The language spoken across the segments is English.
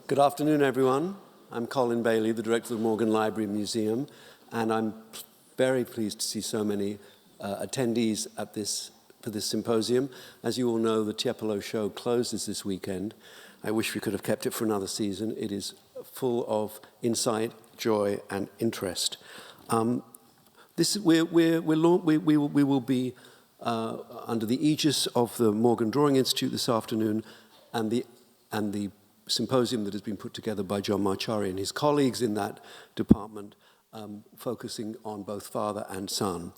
Good afternoon, everyone. I'm Colin Bailey, the director of the Morgan Library Museum, and I'm very pleased to see so many attendees at for this symposium. As you all know, the Tiepolo show closes this weekend. I wish we could have kept it for another season. It is full of insight, joy, and interest. We will be under the aegis of the Morgan Drawing Institute this afternoon, and the symposium that has been put together by John Marchari and his colleagues in that department, focusing on both father and son.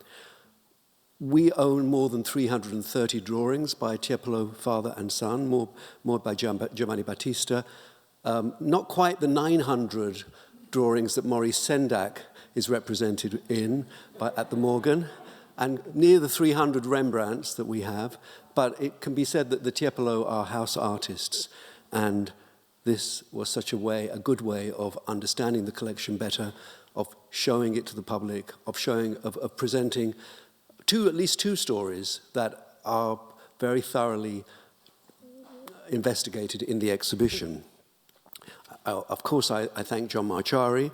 We own more than 330 drawings by Tiepolo, father and son, more by Giambattista. Not quite the 900 drawings that Maurice Sendak is represented in at the Morgan, and near the 300 Rembrandts that we have, but it can be said that the Tiepolo are house artists, and this was a good way of understanding the collection better, of showing it to the public, of presenting at least two stories that are very thoroughly investigated in the exhibition. Of course, I thank John Marchari,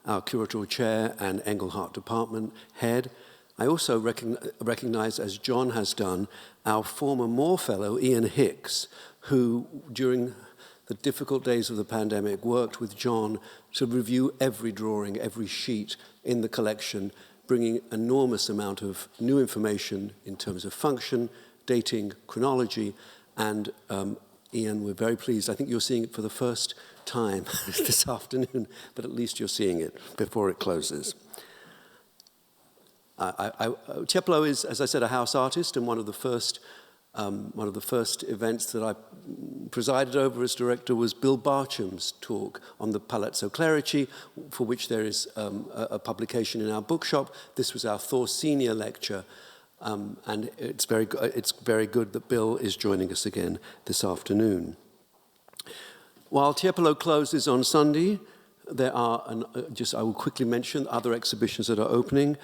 our curatorial chair and Engelhardt department head. I also recognize, as John has done, our former Moore Fellow, Ian Hicks, who, during the difficult days of the pandemic, worked with John to review every drawing, every sheet in the collection, bringing enormous amount of new information in terms of function, dating, chronology, and Ian, we're very pleased. I think you're seeing it for the first time this afternoon, but at least you're seeing it before it closes. Tiepolo is, as I said, a house artist, and one of the first events that I presided over as director was Bill Barcham's talk on the Palazzo Clerici, for which there is a publication in our bookshop. This was our Thor Senior lecture, and it's very good that Bill is joining us again this afternoon. While Tiepolo closes on Sunday, there are, I will quickly mention other exhibitions that are opening.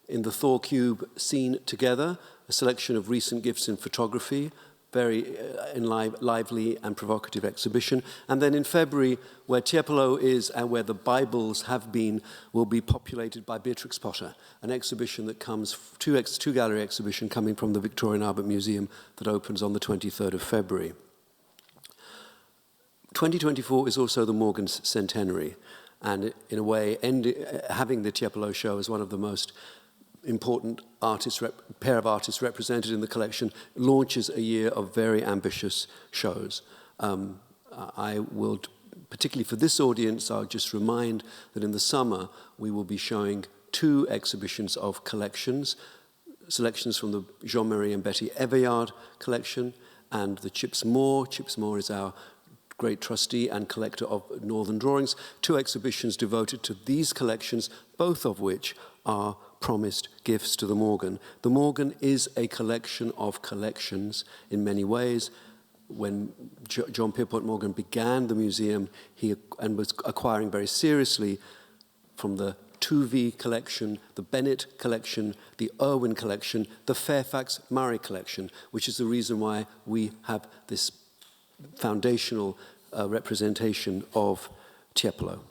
In the Thor Cube Seen Together, a selection of recent gifts in photography, very lively and provocative exhibition. And then in February, where Tiepolo is and where the Bibles have been, will be populated by Beatrix Potter, an exhibition that comes, two-gallery exhibition coming from the Victorian Albert Museum that opens on the 23rd of February. 2024 is also the Morgan's centenary, and in a way, having the Tiepolo show as one of the most important pair of artists represented in the collection launches a year of very ambitious shows. I will, particularly for this audience, I'll just remind that in the summer we will be showing two exhibitions of selections from the Jean-Marie and Betty Everyard collection and the Chips Moore. Chips Moore is our great trustee and collector of Northern drawings. Two exhibitions devoted to these collections, both of which are promised gifts to the Morgan. The Morgan is a collection of collections in many ways. When John Pierpont Morgan began the museum, and was acquiring very seriously from the Tuvey collection, the Bennett collection, the Irwin collection, the Fairfax Murray collection, which is the reason why we have this foundational representation of Tiepolo.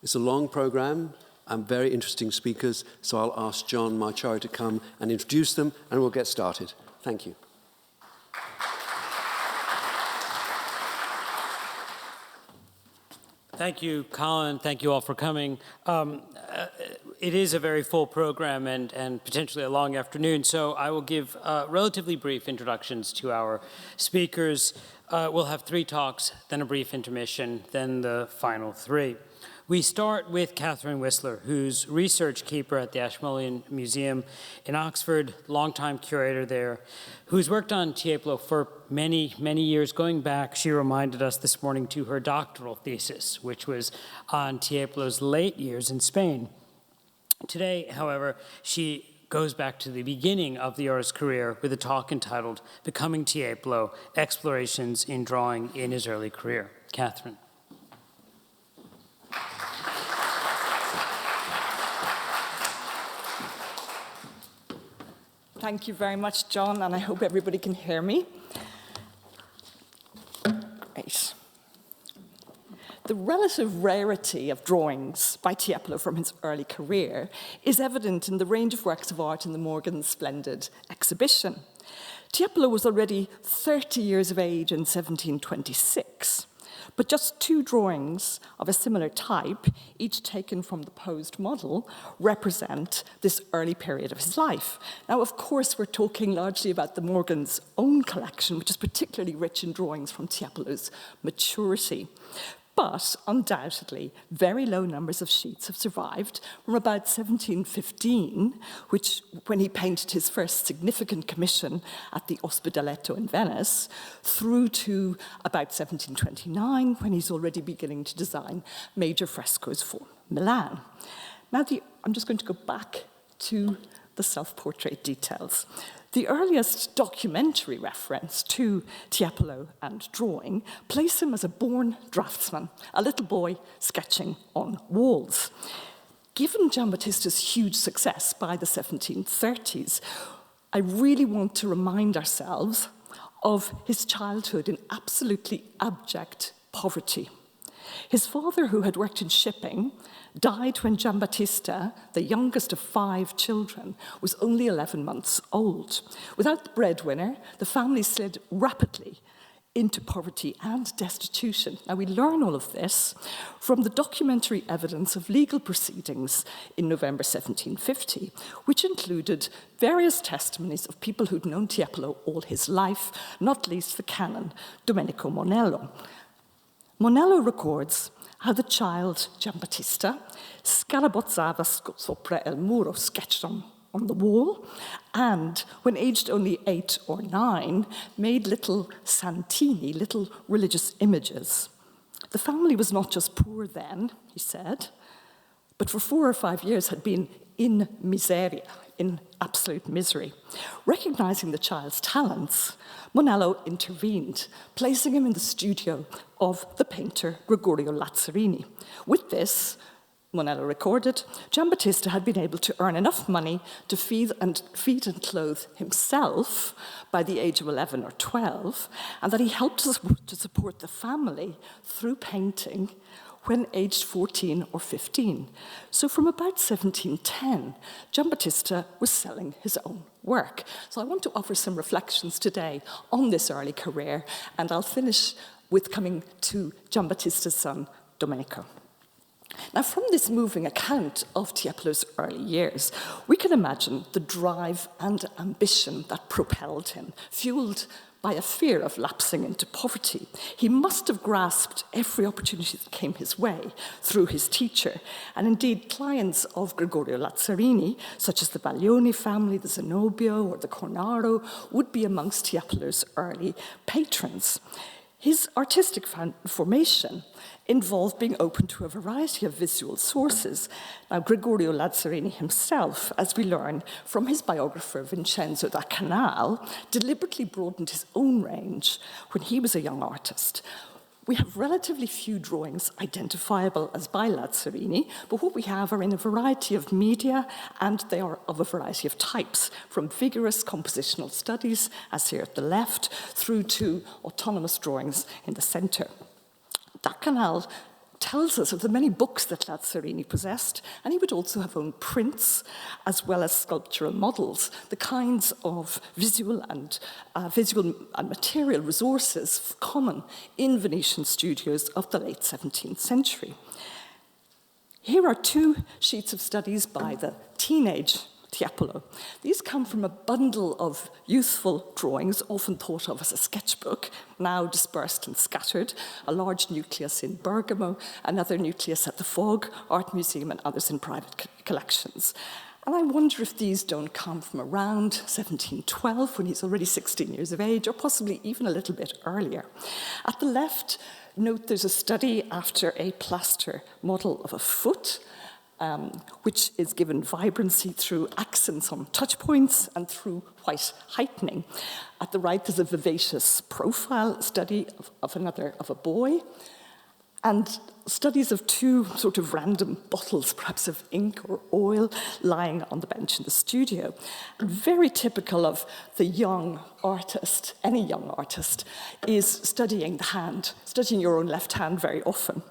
It's a long program and very interesting speakers, so I'll ask John Marchari to come and introduce them, and we'll get started. Thank you. Thank you, Colin. Thank you all for coming. It is a very full program and potentially a long afternoon, so I will give relatively brief introductions to our speakers. We'll have 3 talks, then a brief intermission, then the final 3. We start with Catherine Whistler, who's research keeper at the Ashmolean Museum in Oxford, longtime curator there, who's worked on Tiepolo for many, many years. Going back, she reminded us this morning, to her doctoral thesis, which was on Tiepolo's late years in Spain. Today, however, she goes back to the beginning of the artist's career with a talk entitled Becoming Tiepolo, Explorations in Drawing in His Early Career. Catherine. Thank you very much, John, and I hope everybody can hear me. Right. The relative rarity of drawings by Tiepolo from his early career is evident in the range of works of art in the Morgan Splendid exhibition. Tiepolo was already 30 years of age in 1726, but just 2 drawings of a similar type, each taken from the posed model, represent this early period of his life. Now, of course, we're talking largely about the Morgan's own collection, which is particularly rich in drawings from Tiepolo's maturity. But undoubtedly, very low numbers of sheets have survived from about 1715, when he painted his first significant commission at the Ospedaletto in Venice, through to about 1729, when he's already beginning to design major frescoes for Milan. Now, I'm just going to go back to the self-portrait details. The earliest documentary reference to Tiepolo and drawing place him as a born draftsman, a little boy sketching on walls. Given Giambattista's huge success by the 1730s, I really want to remind ourselves of his childhood in absolutely abject poverty. His father, who had worked in shipping, died when Giambattista, the youngest of 5 children, was only 11 months old. Without the breadwinner, the family slid rapidly into poverty and destitution. Now, we learn all of this from the documentary evidence of legal proceedings in November 1750, which included various testimonies of people who'd known Tiepolo all his life, not least the canon Domenico Monello. Monello records how the child Giambattista scarabozzava sopra il muro, sketched on the wall, and when aged only 8 or 9, made little santini, little religious images. The family was not just poor then, he said, but for 4 or 5 years had been in miseria, in absolute misery. Recognizing the child's talents, Monello intervened, placing him in the studio of the painter Gregorio Lazzarini. With this, Monello recorded, Giambattista had been able to earn enough money to feed and clothe himself by the age of 11 or 12, and that he helped to support the family through painting when aged 14 or 15. So from about 1710, Giambattista was selling his own work. So I want to offer some reflections today on this early career, and I'll finish with coming to Giambattista's son, Domenico. Now, from this moving account of Tiepolo's early years, we can imagine the drive and ambition that propelled him, fueled by a fear of lapsing into poverty. He must have grasped every opportunity that came his way through his teacher. And indeed, clients of Gregorio Lazzarini, such as the Baglioni family, the Zenobio, or the Cornaro, would be amongst Tiepolo's early patrons. His artistic formation involved being open to a variety of visual sources. Now, Gregorio Lazzarini himself, as we learn from his biographer Vincenzo da Canal, deliberately broadened his own range when he was a young artist. We have relatively few drawings identifiable as by Lazzarini, but what we have are in a variety of media, and they are of a variety of types, from vigorous compositional studies, as here at the left, through to autonomous drawings in the center. Da Canal tells us of the many books that Lazzarini possessed, and he would also have owned prints as well as sculptural models, the kinds of visual and material resources common in Venetian studios of the late 17th century. Here are 2 sheets of studies by the teenage Tiepolo. These come from a bundle of youthful drawings, often thought of as a sketchbook, now dispersed and scattered, a large nucleus in Bergamo, another nucleus at the Fogg Art Museum, and others in private collections. And I wonder if these don't come from around 1712, when he's already 16 years of age, or possibly even a little bit earlier. At the left, note there's a study after a plaster model of a foot, which is given vibrancy through accents on touch points and through white heightening. At the right, there's a vivacious profile study of a boy, and studies of 2 sort of random bottles, perhaps of ink or oil, lying on the bench in the studio. And very typical of the young artist, any young artist, is studying the hand, studying your own left hand very often.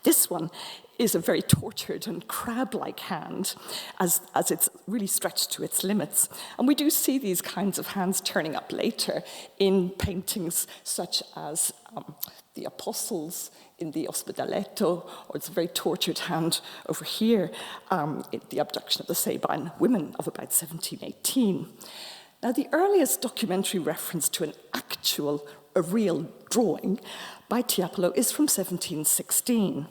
This one is a very tortured and crab-like hand as it's really stretched to its limits. And we do see these kinds of hands turning up later in paintings such as the Apostles in the Ospedaletto, or it's a very tortured hand over here in the Abduction of the Sabine women of about 1718. Now, the earliest documentary reference to a real drawing by Tiepolo is from 1716.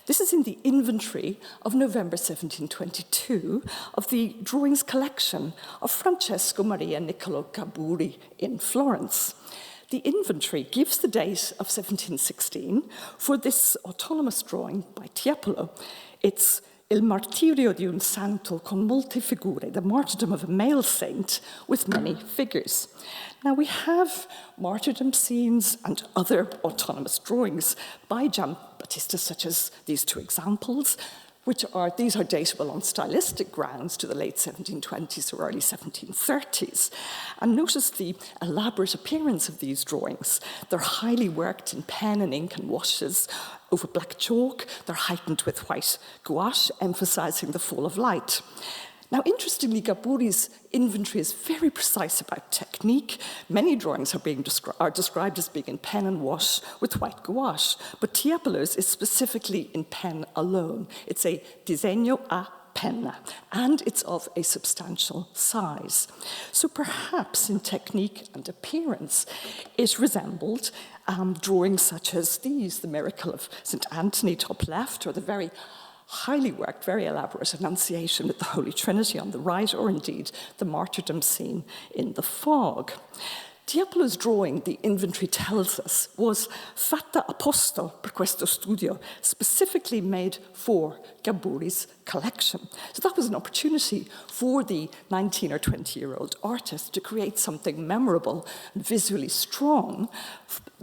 This is in the inventory of November 1722 of the drawings collection of Francesco Maria Niccolo Gaburi in Florence. The inventory gives the date of 1716 for this autonomous drawing by Tiepolo. It's Il martirio di un santo con molte figure, the martyrdom of a male saint with many figures. Now we have martyrdom scenes and other autonomous drawings by Giambattista, such as these two examples, these are datable on stylistic grounds to the late 1720s or early 1730s. And notice the elaborate appearance of these drawings. They're highly worked in pen and ink and washes over black chalk. They're heightened with white gouache, emphasizing the fall of light. Now, interestingly, Gaburi's inventory is very precise about technique. Many drawings are described as being in pen and wash with white gouache, but Tiepolo's is specifically in pen alone. It's a disegno a penna, and it's of a substantial size. So perhaps in technique and appearance, it resembled drawings such as these, the Miracle of St. Anthony, top left, or the very highly worked, very elaborate Annunciation with the Holy Trinity on the right, or indeed the martyrdom scene in the fog. Tiepolo's drawing, the inventory tells us, was fatta apposta per questo studio, specifically made for Gaburi's collection. So that was an opportunity for the 19 or 20-year-old artist to create something memorable and visually strong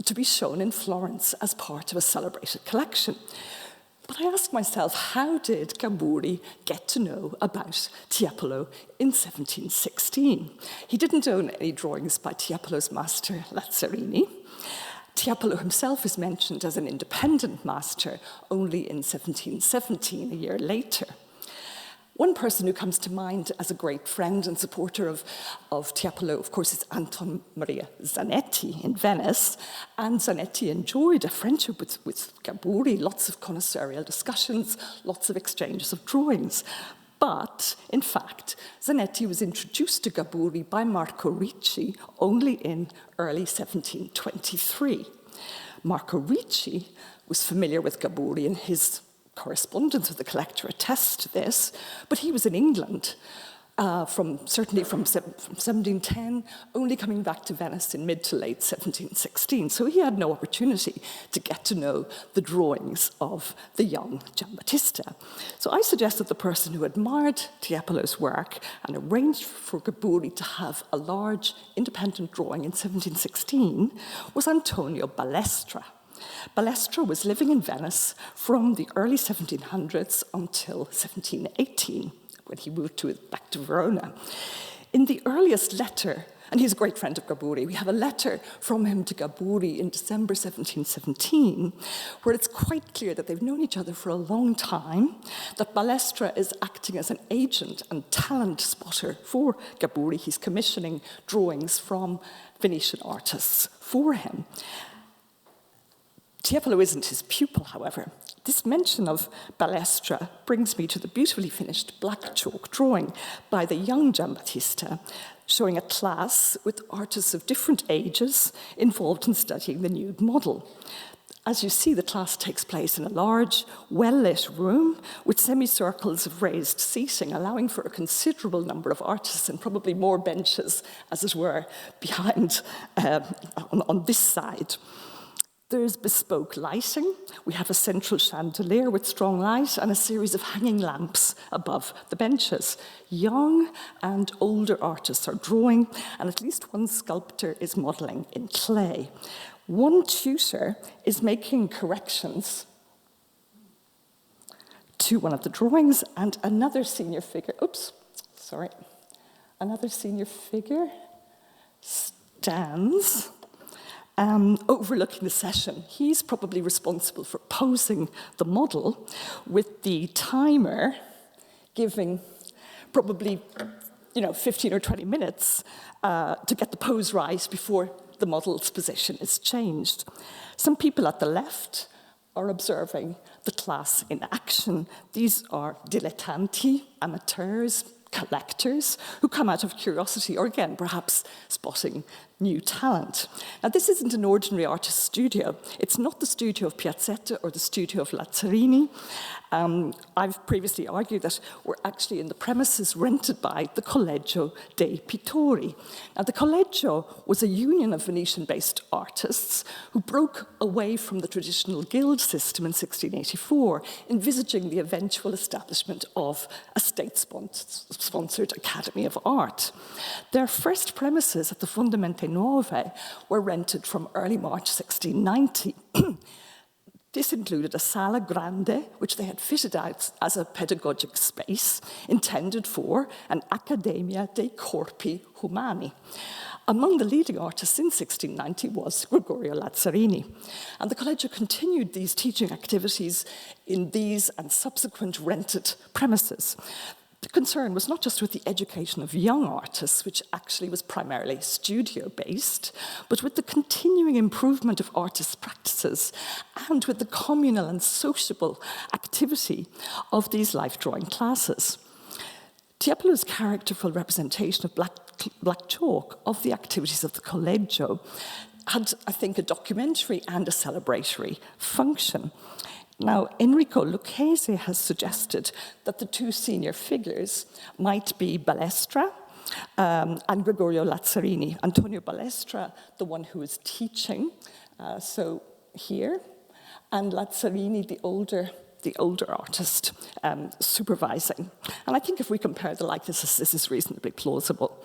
to be shown in Florence as part of a celebrated collection. But I asked myself, how did Gaburi get to know about Tiepolo in 1716? He didn't own any drawings by Tiepolo's master, Lazzarini. Tiepolo himself is mentioned as an independent master only in 1717, a year later. One person who comes to mind as a great friend and supporter of Tiepolo, of course, is Anton Maria Zanetti in Venice. And Zanetti enjoyed a friendship with Gaburi, lots of connoisseurial discussions, lots of exchanges of drawings. But, in fact, Zanetti was introduced to Gaburi by Marco Ricci only in early 1723. Marco Ricci was familiar with Gaburi, and his correspondence with the collector attests to this, but he was in England certainly from 1710, only coming back to Venice in mid to late 1716. So he had no opportunity to get to know the drawings of the young Giambattista. So I suggest that the person who admired Tiepolo's work and arranged for Gaburi to have a large independent drawing in 1716 was Antonio Balestra. Balestra was living in Venice from the early 1700s until 1718, when he moved back to Verona. In the earliest letter, and he's a great friend of Gaburi, we have a letter from him to Gaburi in December 1717, where it's quite clear that they've known each other for a long time, that Balestra is acting as an agent and talent spotter for Gaburi. He's commissioning drawings from Venetian artists for him. Tiepolo isn't his pupil, however. This mention of Balestra brings me to the beautifully finished black chalk drawing by the young Giambattista, showing a class with artists of different ages involved in studying the nude model. As you see, the class takes place in a large, well-lit room with semicircles of raised seating, allowing for a considerable number of artists and probably more benches, as it were, behind on this side. There's bespoke lighting. We have a central chandelier with strong light and a series of hanging lamps above the benches. Young and older artists are drawing, and at least one sculptor is modelling in clay. One tutor is making corrections to one of the drawings, and another senior figure, another senior figure stands overlooking the session. He's probably responsible for posing the model, with the timer giving probably 15 or 20 minutes to get the pose right before the model's position is changed. Some people at the left are observing the class in action. These are dilettanti, amateurs, collectors, who come out of curiosity, or again, perhaps spotting new talent. Now, this isn't an ordinary artist studio. It's not the studio of Piazzetta or the studio of Lazzarini. I've previously argued that we're actually in the premises rented by the Collegio dei Pittori. Now, the Collegio was a union of Venetian-based artists who broke away from the traditional guild system in 1684, envisaging the eventual establishment of a state-sponsored Academy of Art. Their first premises at the Fondamente Nuove were rented from early March 1690. This included a Sala Grande, which they had fitted out as a pedagogic space intended for an Accademia dei Corpi Humani. Among the leading artists in 1690 was Gregorio Lazzarini. And the Collegio continued these teaching activities in these and subsequent rented premises. The concern was not just with the education of young artists, which actually was primarily studio-based, but with the continuing improvement of artists' practices and with the communal and sociable activity of these life-drawing classes. Tiepolo's characterful representation of black chalk of the activities of the Collegio had, I think, a documentary and a celebratory function. Now, Enrico Lucchese has suggested that the two senior figures might be Balestra and Gregorio Lazzarini. Antonio Balestra, the one who is teaching, so here, and Lazzarini, the older artist, supervising. And I think if we compare the likenesses, this is reasonably plausible.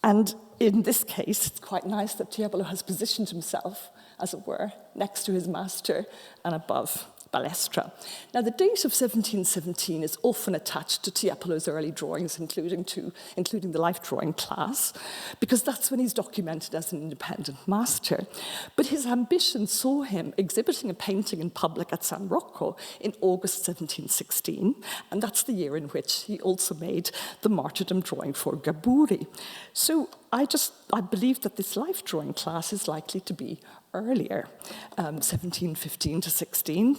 And in this case, it's quite nice that Tiepolo has positioned himself, as it were, next to his master and above Balestra. Now, the date of 1717 is often attached to Tiepolo's early drawings, including the life drawing class, because that's when he's documented as an independent master. But his ambition saw him exhibiting a painting in public at San Rocco in August 1716, and that's the year in which he also made the martyrdom drawing for Gaburi. So I believe that this life drawing class is likely to be earlier, 1715 to 16,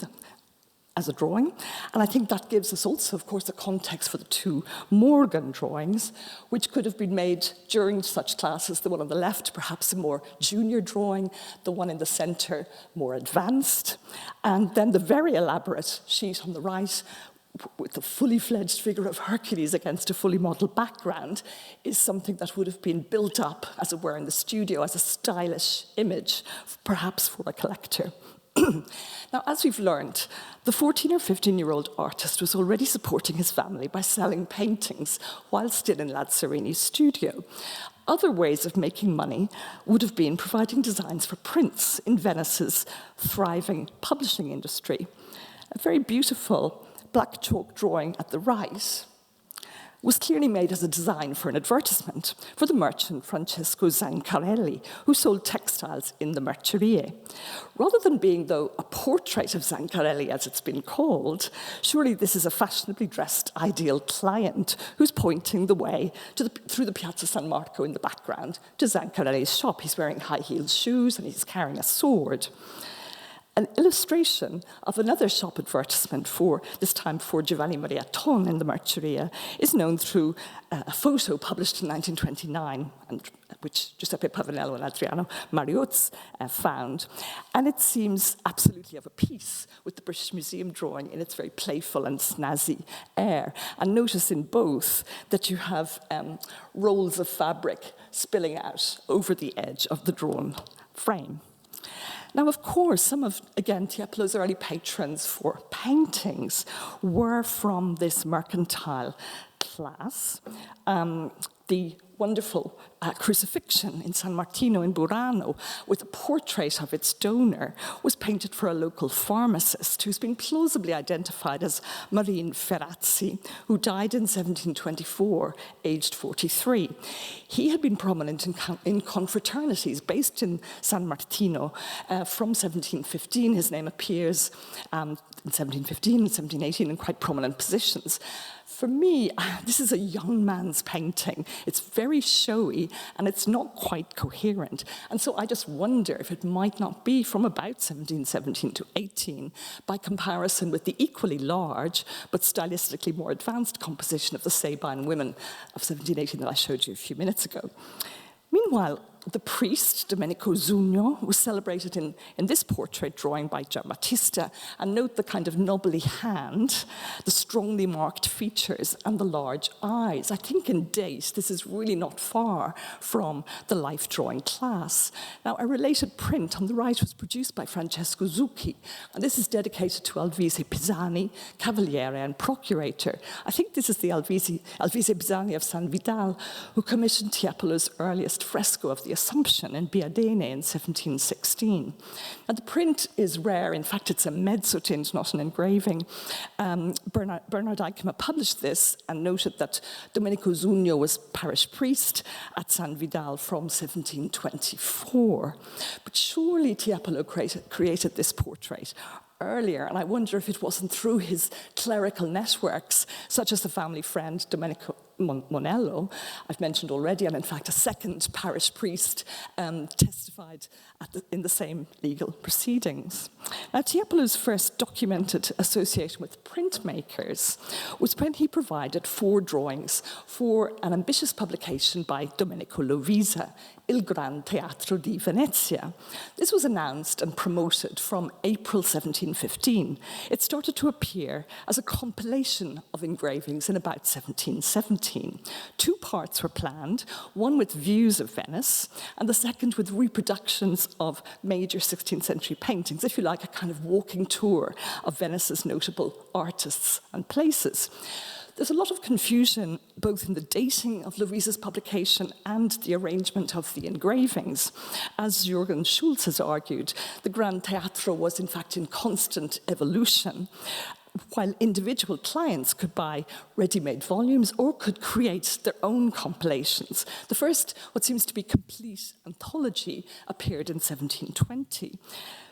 as a drawing. And I think that gives us also, of course, a context for the two Morgan drawings, which could have been made during such classes. The one on the left, perhaps a more junior drawing, the one in the center, more advanced, and then the very elaborate sheet on the right, with the fully fledged figure of Hercules against a fully modeled background, is something that would have been built up, as it were, in the studio as a stylish image, perhaps for a collector. Now, as we've learned, the 14 or 15-year-old artist was already supporting his family by selling paintings while still in Lazzarini's studio. Other ways of making money would have been providing designs for prints in Venice's thriving publishing industry. A very beautiful black chalk drawing at the right was clearly made as a design for an advertisement for the merchant Francesco Zancarelli, who sold textiles in the Mercerie. Rather than being, though, a portrait of Zancarelli, as it's been called, surely this is a fashionably dressed ideal client who's pointing the way through the Piazza San Marco in the background to Zancarelli's shop. He's wearing high-heeled shoes and he's carrying a sword. An illustration of another shop advertisement this time for Giovanni Maria Ton in the Merceria is known through a photo published in 1929, which Giuseppe Pavanello and Adriano Mariotz found. And it seems absolutely of a piece with the British Museum drawing in its very playful and snazzy air. And notice in both that you have rolls of fabric spilling out over the edge of the drawn frame. Now, of course, some of, again, Tiepolo's early patrons for paintings were from this mercantile class. The wonderful crucifixion in San Martino in Burano with a portrait of its donor was painted for a local pharmacist who's been plausibly identified as Marine Ferrazzi, who died in 1724, aged 43. He had been prominent in confraternities based in San Martino from 1715. His name appears in 1715 and 1718 in quite prominent positions. For me, this is a young man's painting. It's very showy and it's not quite coherent. And so I just wonder if it might not be from about 1717 to 18, by comparison with the equally large but stylistically more advanced composition of the Sabine women of 1718 that I showed you a few minutes ago. Meanwhile, the priest, Domenico Zugno, was celebrated in this portrait drawing by Giambattista. And note the kind of knobbly hand, the strongly marked features, and the large eyes. I think in date, this is really not far from the life drawing class. Now, a related print on the right was produced by Francesco Zucchi, and this is dedicated to Alvise Pisani, Cavaliere and Procurator. I think this is the Alvise Pisani of San Vidal, who commissioned Tiepolo's earliest fresco of the Assumption in Biadene in 1716. Now, the print is rare. In fact, it's a mezzotint, not an engraving. Bernard Aikema published this and noted that Domenico Zugno was parish priest at San Vidal from 1724. But surely Tiepolo created this portrait earlier, and I wonder if it wasn't through his clerical networks, such as the family friend Domenico Monello, I've mentioned already, and in fact a second parish priest testified in the same legal proceedings. Now, Tiepolo's first documented association with printmakers was when he provided 4 drawings for an ambitious publication by Domenico Lovisa, Il Gran Teatro di Venezia. This was announced and promoted from April 1715. It started to appear as a compilation of engravings in about 1717. 2 parts were planned, one with views of Venice, and the second with reproductions of major 16th century paintings, if you like, a kind of walking tour of Venice's notable artists and places. There's a lot of confusion both in the dating of Lovisa's publication and the arrangement of the engravings. As Jürgen Schulz has argued, the Gran Teatro was in fact in constant evolution, while individual clients could buy ready-made volumes or could create their own compilations. The first, what seems to be complete anthology, appeared in 1720.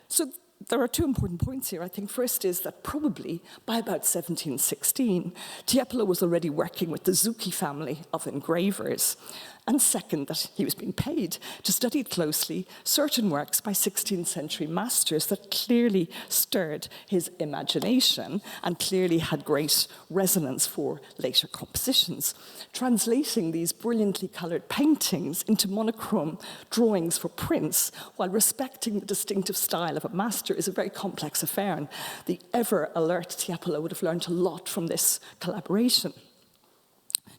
So there are 2 important points here. I think first is that probably by about 1716, Tiepolo was already working with the Zucchi family of engravers. And second, that he was being paid to study closely certain works by 16th century masters that clearly stirred his imagination and clearly had great resonance for later compositions. Translating these brilliantly colored paintings into monochrome drawings for prints while respecting the distinctive style of a master is a very complex affair, and the ever-alert Tiepolo would have learned a lot from this collaboration.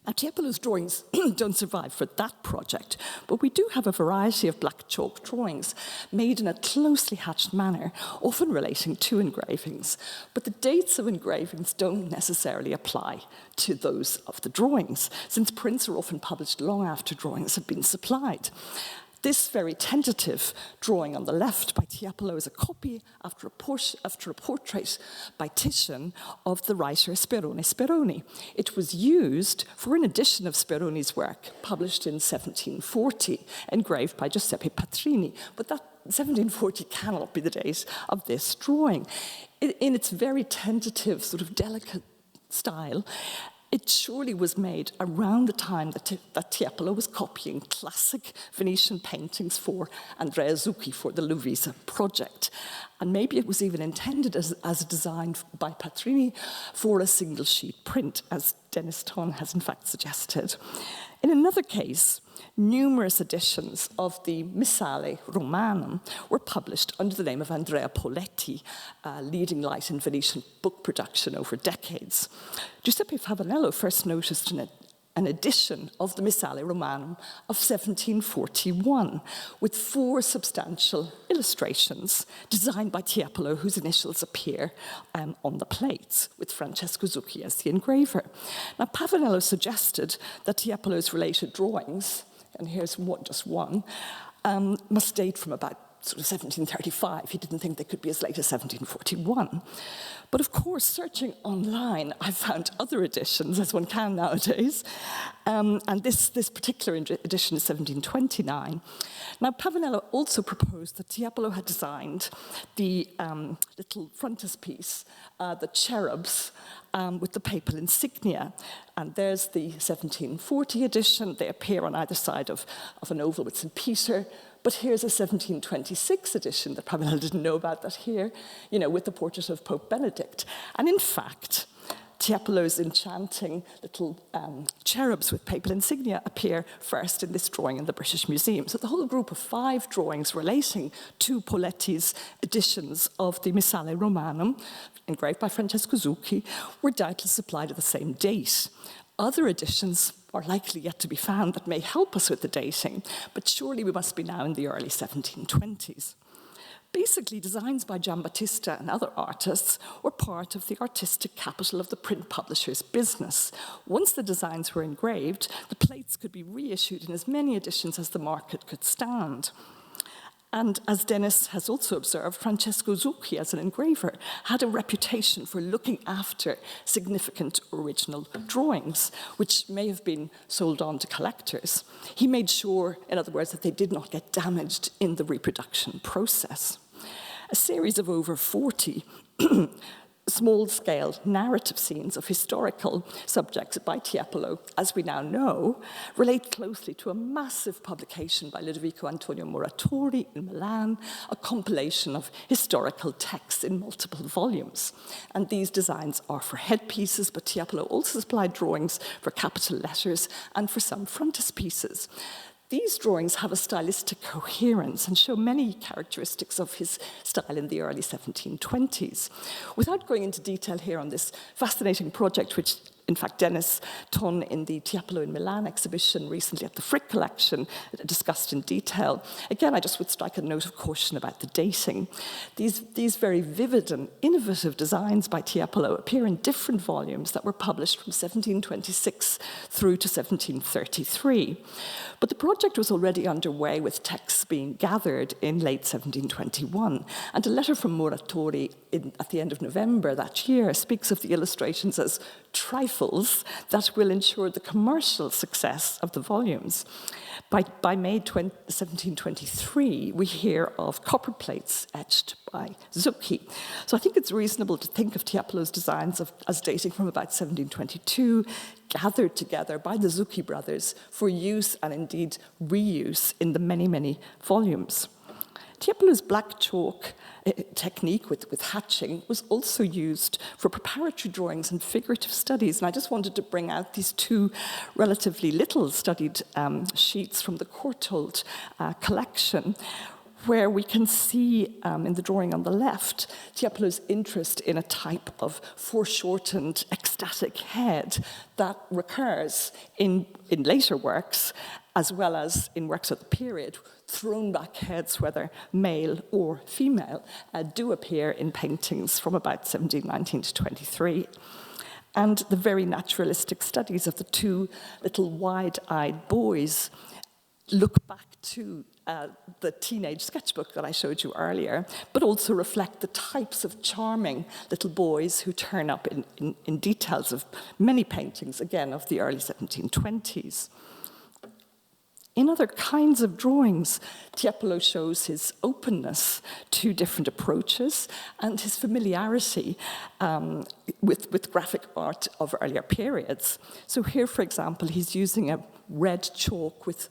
Now, Tiepolo's drawings don't survive for that project, but we do have a variety of black chalk drawings made in a closely hatched manner, often relating to engravings. But the dates of engravings don't necessarily apply to those of the drawings, since prints are often published long after drawings have been supplied. This very tentative drawing on the left by Tiepolo is a copy after a portrait by Titian of the writer Sperone Speroni. It was used for an edition of Speroni's work published in 1740, engraved by Giuseppe Patrini, but that 1740 cannot be the date of this drawing. In its very tentative, sort of delicate style, it surely was made around the time that Tiepolo was copying classic Venetian paintings for Andrea Zucchi for the Lovisa project. And maybe it was even intended as a design by Patrini for a single sheet print, as Dennis Ton has in fact suggested. In another case, numerous editions of the Missale Romanum were published under the name of Andrea Poletti, a leading light in Venetian book production over decades. Giuseppe Favanello first noticed an edition of the Missale Romanum of 1741 with 4 substantial illustrations designed by Tiepolo, whose initials appear on the plates, with Francesco Zucchi as the engraver. Now, Favanello suggested that Tiepolo's related drawings, and here's just one, must date from about sort of 1735. He didn't think they could be as late as 1741. But of course, searching online, I found other editions, as one can nowadays. And this particular edition is 1729. Now, Pavanello also proposed that Tiepolo had designed the little frontispiece, the cherubs, with the papal insignia. And there's the 1740 edition. They appear on either side of an oval with St. Peter. But here's a 1726 edition that Pavanello didn't know about that here, with the portrait of Pope Benedict. And in fact, Tiepolo's enchanting little cherubs with papal insignia appear first in this drawing in the British Museum. So the whole group of 5 drawings relating to Poletti's editions of the Missale Romanum, engraved by Francesco Zucchi, were doubtless supplied at the same date. Other editions are likely yet to be found that may help us with the dating, but surely we must be now in the early 1720s. Basically, designs by Giambattista and other artists were part of the artistic capital of the print publisher's business. Once the designs were engraved, the plates could be reissued in as many editions as the market could stand. And as Dennis has also observed, Francesco Zucchi, as an engraver, had a reputation for looking after significant original drawings, which may have been sold on to collectors. He made sure, in other words, that they did not get damaged in the reproduction process. A series of over 40 small-scale narrative scenes of historical subjects by Tiepolo, as we now know, relate closely to a massive publication by Ludovico Antonio Muratori in Milan, a compilation of historical texts in multiple volumes. And these designs are for headpieces, but Tiepolo also supplied drawings for capital letters and for some frontispieces. These drawings have a stylistic coherence and show many characteristics of his style in the early 1720s. Without going into detail here on this fascinating project, which in fact Dennis Ton in the Tiepolo in Milan exhibition recently at the Frick collection discussed in detail, again I just would strike a note of caution about the dating. These very vivid and innovative designs by Tiepolo appear in different volumes that were published from 1726 through to 1733. But the project was already underway, with texts being gathered in late 1721. And a letter from Muratori at the end of November that year speaks of the illustrations as trifles that will ensure the commercial success of the volumes. By May 1723, we hear of copper plates etched by Zucchi. So I think it's reasonable to think of Tiepolo's designs as dating from about 1722, gathered together by the Zucchi brothers for use and indeed reuse in the many, many volumes. Tiepolo's black chalk technique with hatching was also used for preparatory drawings and figurative studies. And I just wanted to bring out these 2 relatively little studied sheets from the Courtauld collection, where we can see in the drawing on the left, Tiepolo's interest in a type of foreshortened ecstatic head that recurs in later works, as well as in works of the period. Thrown back heads, whether male or female, do appear in paintings from about 1719 to 23. And the very naturalistic studies of the 2 little wide-eyed boys look back to the teenage sketchbook that I showed you earlier, but also reflect the types of charming little boys who turn up in details of many paintings, again, of the early 1720s. In other kinds of drawings, Tiepolo shows his openness to different approaches and his familiarity with graphic art of earlier periods. So here, for example, he's using a red chalk with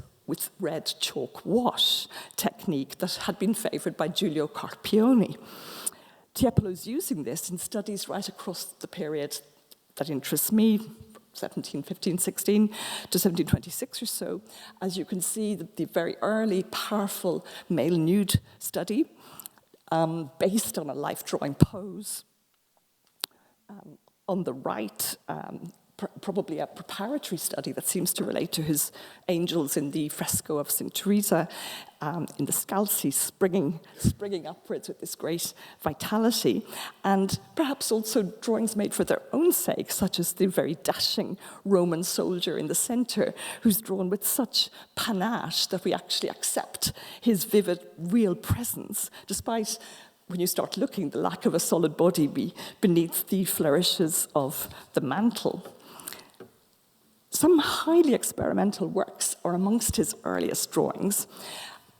red chalk wash technique that had been favored by Giulio Carpioni. Tiepolo's using this in studies right across the period that interests me, 1715, 16 to 1726 or so. As you can see, the very early, powerful male nude study based on a life drawing pose. On the right, probably a preparatory study that seems to relate to his angels in the fresco of St. Teresa in the Scalzi, springing upwards with this great vitality, and perhaps also drawings made for their own sake, such as the very dashing Roman soldier in the center, who's drawn with such panache that we actually accept his vivid, real presence, despite, when you start looking, the lack of a solid body beneath the flourishes of the mantle. Some highly experimental works are amongst his earliest drawings,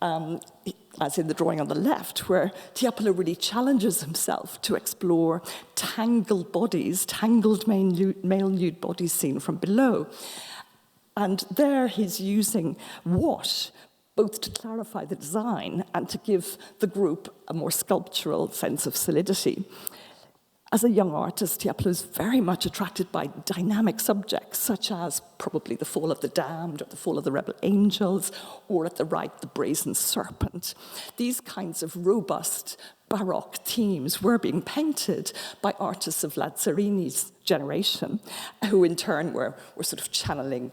as in the drawing on the left, where Tiepolo really challenges himself to explore tangled bodies, tangled male nude bodies seen from below. And there he's using wash, both to clarify the design and to give the group a more sculptural sense of solidity. As a young artist, Tiepolo is very much attracted by dynamic subjects, such as probably the fall of the damned, or the fall of the rebel angels, or at the right, the brazen serpent. These kinds of robust Baroque themes were being painted by artists of Lazarini's generation, who in turn were sort of channeling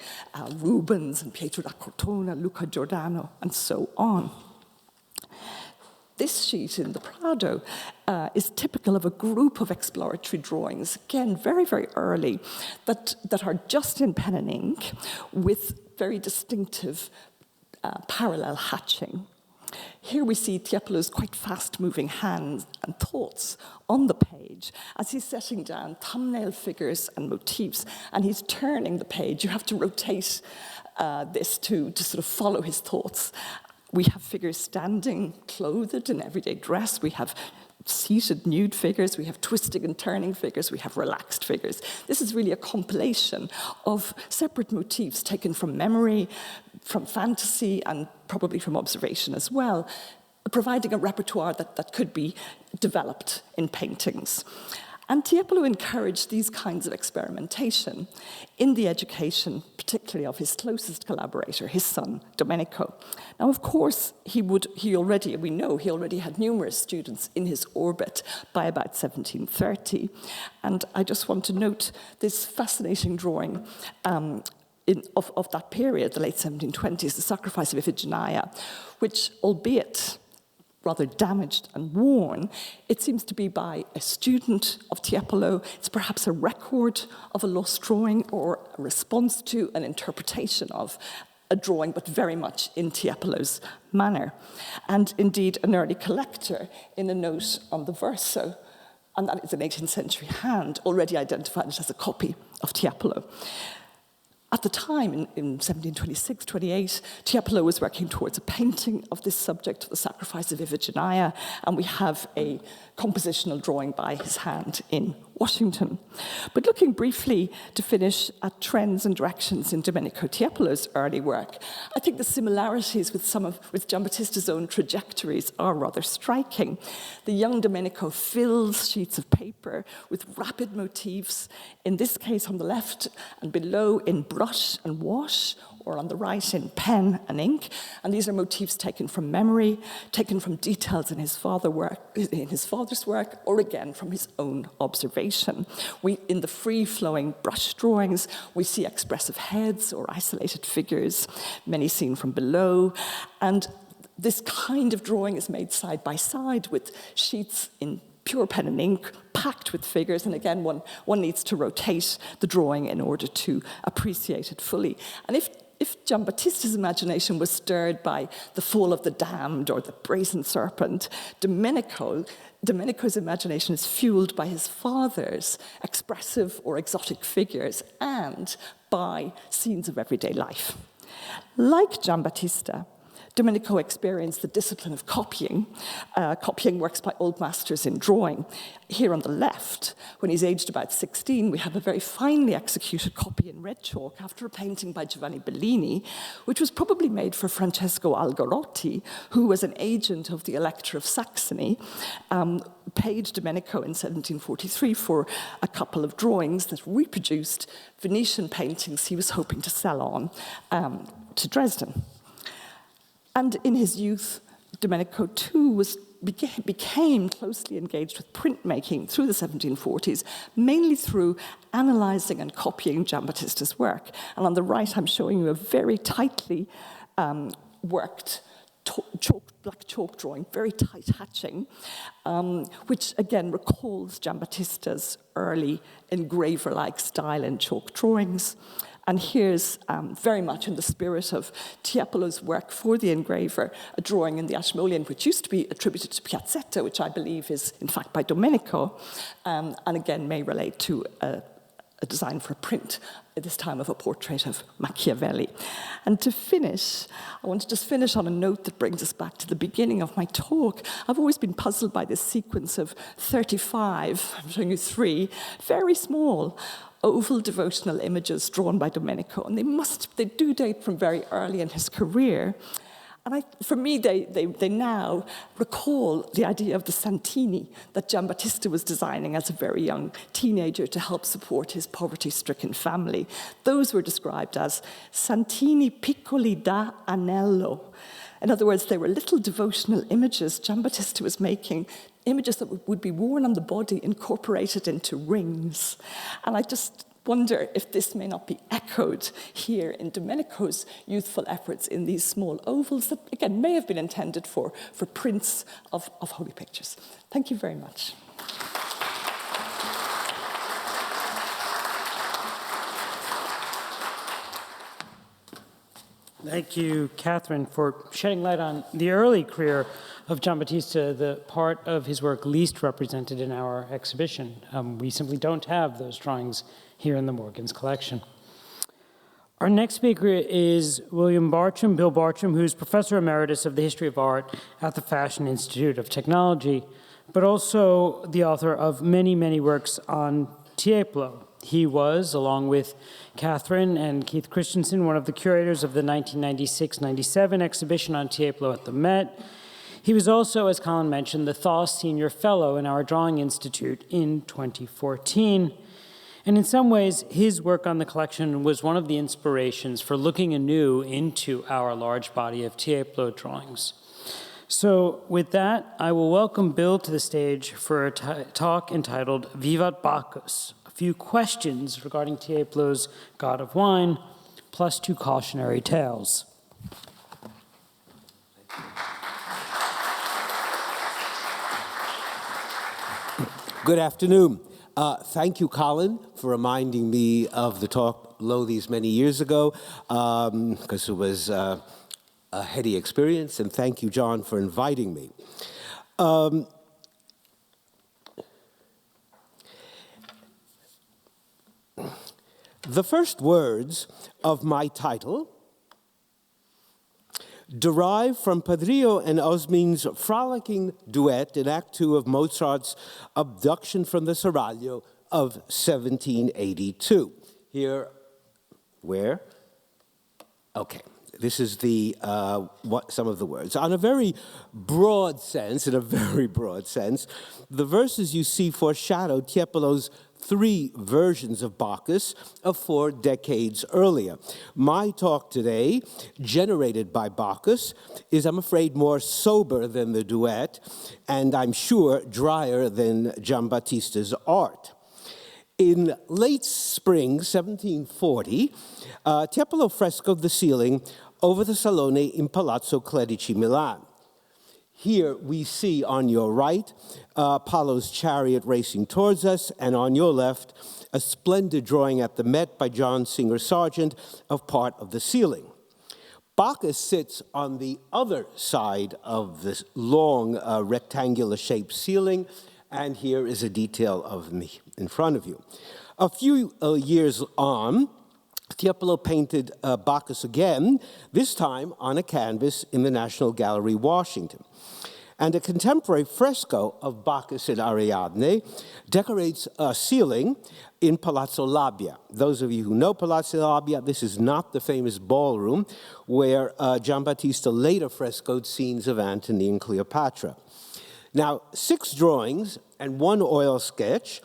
Rubens and Pietro da Cortona, Luca Giordano, and so on. This sheet in the Prado is typical of a group of exploratory drawings, again, very, very early, that are just in pen and ink with very distinctive parallel hatching. Here we see Tiepolo's quite fast-moving hands and thoughts on the page as he's setting down thumbnail figures and motifs, and he's turning the page. You have to rotate this to sort of follow his thoughts. We have figures standing, clothed in everyday dress. We have seated nude figures. We have twisting and turning figures. We have relaxed figures. This is really a compilation of separate motifs taken from memory, from fantasy, and probably from observation as well, providing a repertoire that could be developed in paintings. And Tiepolo encouraged these kinds of experimentation in the education, particularly of his closest collaborator, his son, Domenico. Now, of course, he already had numerous students in his orbit by about 1730. And I just want to note this fascinating drawing of that period, the late 1720s, the Sacrifice of Iphigenia, which, albeit rather damaged and worn, it seems to be by a student of Tiepolo. It's perhaps a record of a lost drawing or a response to an interpretation of a drawing, but very much in Tiepolo's manner. And indeed, an early collector, in a note on the verso, and that is an 18th century hand, already identified it as a copy of Tiepolo. At the time, in 1726-28, Tiepolo was working towards a painting of this subject, the Sacrifice of Iphigenia, and we have a compositional drawing by his hand in Washington. But looking briefly to finish at trends and directions in Domenico Tiepolo's early work, I think the similarities with Giambattista's own trajectories are rather striking. The young Domenico fills sheets of paper with rapid motifs, in this case on the left and below in brush and wash, or on the right in pen and ink. And these are motifs taken from memory, taken from details in his father's work, or again from his own observation. In the free-flowing brush drawings, we see expressive heads or isolated figures, many seen from below. And this kind of drawing is made side by side with sheets in pure pen and ink, packed with figures, and again, one needs to rotate the drawing in order to appreciate it fully. And if Giambattista's imagination was stirred by the fall of the damned or the brazen serpent, Domenico's imagination is fueled by his father's expressive or exotic figures and by scenes of everyday life. Like Giambattista, Domenico experienced the discipline of copying works by old masters in drawing. Here on the left, when he's aged about 16, we have a very finely executed copy in red chalk after a painting by Giovanni Bellini, which was probably made for Francesco Algarotti, who was an agent of the Elector of Saxony, paid Domenico in 1743 for a couple of drawings that reproduced Venetian paintings he was hoping to sell on to Dresden. And in his youth, Domenico too was became closely engaged with printmaking through the 1740s, mainly through analysing and copying Giambattista's work. And on the right, I'm showing you a very tightly worked black chalk drawing, very tight hatching, which again recalls Giambattista's early engraver-like style in chalk drawings. And here's very much in the spirit of Tiepolo's work for the engraver, a drawing in the Ashmolean, which used to be attributed to Piazzetta, which I believe is in fact by Domenico, and again may relate to a design for a print at this time of a portrait of Machiavelli. And to finish, I want to just finish on a note that brings us back to the beginning of my talk. I've always been puzzled by this sequence of 35, I'm showing you 3, very small, oval devotional images drawn by Domenico, and they do date from very early in his career. And for me, they now recall the idea of the Santini that Giambattista was designing as a very young teenager to help support his poverty-stricken family. Those were described as Santini piccoli da anello. In other words, they were little devotional images Giambattista was making, images that would be worn on the body, incorporated into rings. And I just wonder if this may not be echoed here in Domenico's youthful efforts in these small ovals that, again, may have been intended for prints of holy pictures. Thank you very much. Thank you, Catherine, for shedding light on the early career of Giambattista, the part of his work least represented in our exhibition. We simply don't have those drawings here in the Morgan's collection. Our next speaker is Bill Bartram, who's Professor Emeritus of the History of Art at the Fashion Institute of Technology, but also the author of many, many works on Tiepolo. He was, along with Catherine and Keith Christensen, one of the curators of the 1996-97 exhibition on Tiepolo at the Met. He was also, as Colin mentioned, the Thaw Senior Fellow in our Drawing Institute in 2014. And in some ways, his work on the collection was one of the inspirations for looking anew into our large body of Tiepolo drawings. So with that, I will welcome Bill to the stage for a talk entitled Vivat Bacchus, a few questions regarding Tiepolo's God of Wine, plus 2 cautionary tales. Good afternoon. Thank you, Colin, for reminding me of the talk below these many years ago, because it was a heady experience, and thank you, John, for inviting me. The first words of my title derive from Pedrillo and Osmin's frolicking duet in Act 2 of Mozart's Abduction from the Seraglio of 1782. Here, where? Okay, this is the some of the words. On a very broad sense, the verses you see foreshadow Tiepolo's 3 versions of Bacchus of 4 decades earlier. My talk today, generated by Bacchus, is, I'm afraid, more sober than the duet, and I'm sure drier than Giambattista's art. In late spring 1740, Tiepolo frescoed the ceiling over the Salone in Palazzo Clerici, Milan. Here we see on your right Apollo's chariot racing towards us, and on your left, a splendid drawing at the Met by John Singer Sargent of part of the ceiling. Bacchus sits on the other side of this long rectangular-shaped ceiling, and here is a detail of me in front of you. A few years on, Tiepolo painted Bacchus again, this time on a canvas in the National Gallery, Washington. And a contemporary fresco of Bacchus and Ariadne decorates a ceiling in Palazzo Labbia. Those of you who know Palazzo Labbia, this is not the famous ballroom where Giambattista later frescoed scenes of Antony and Cleopatra. Now, 6 drawings and 1 oil sketch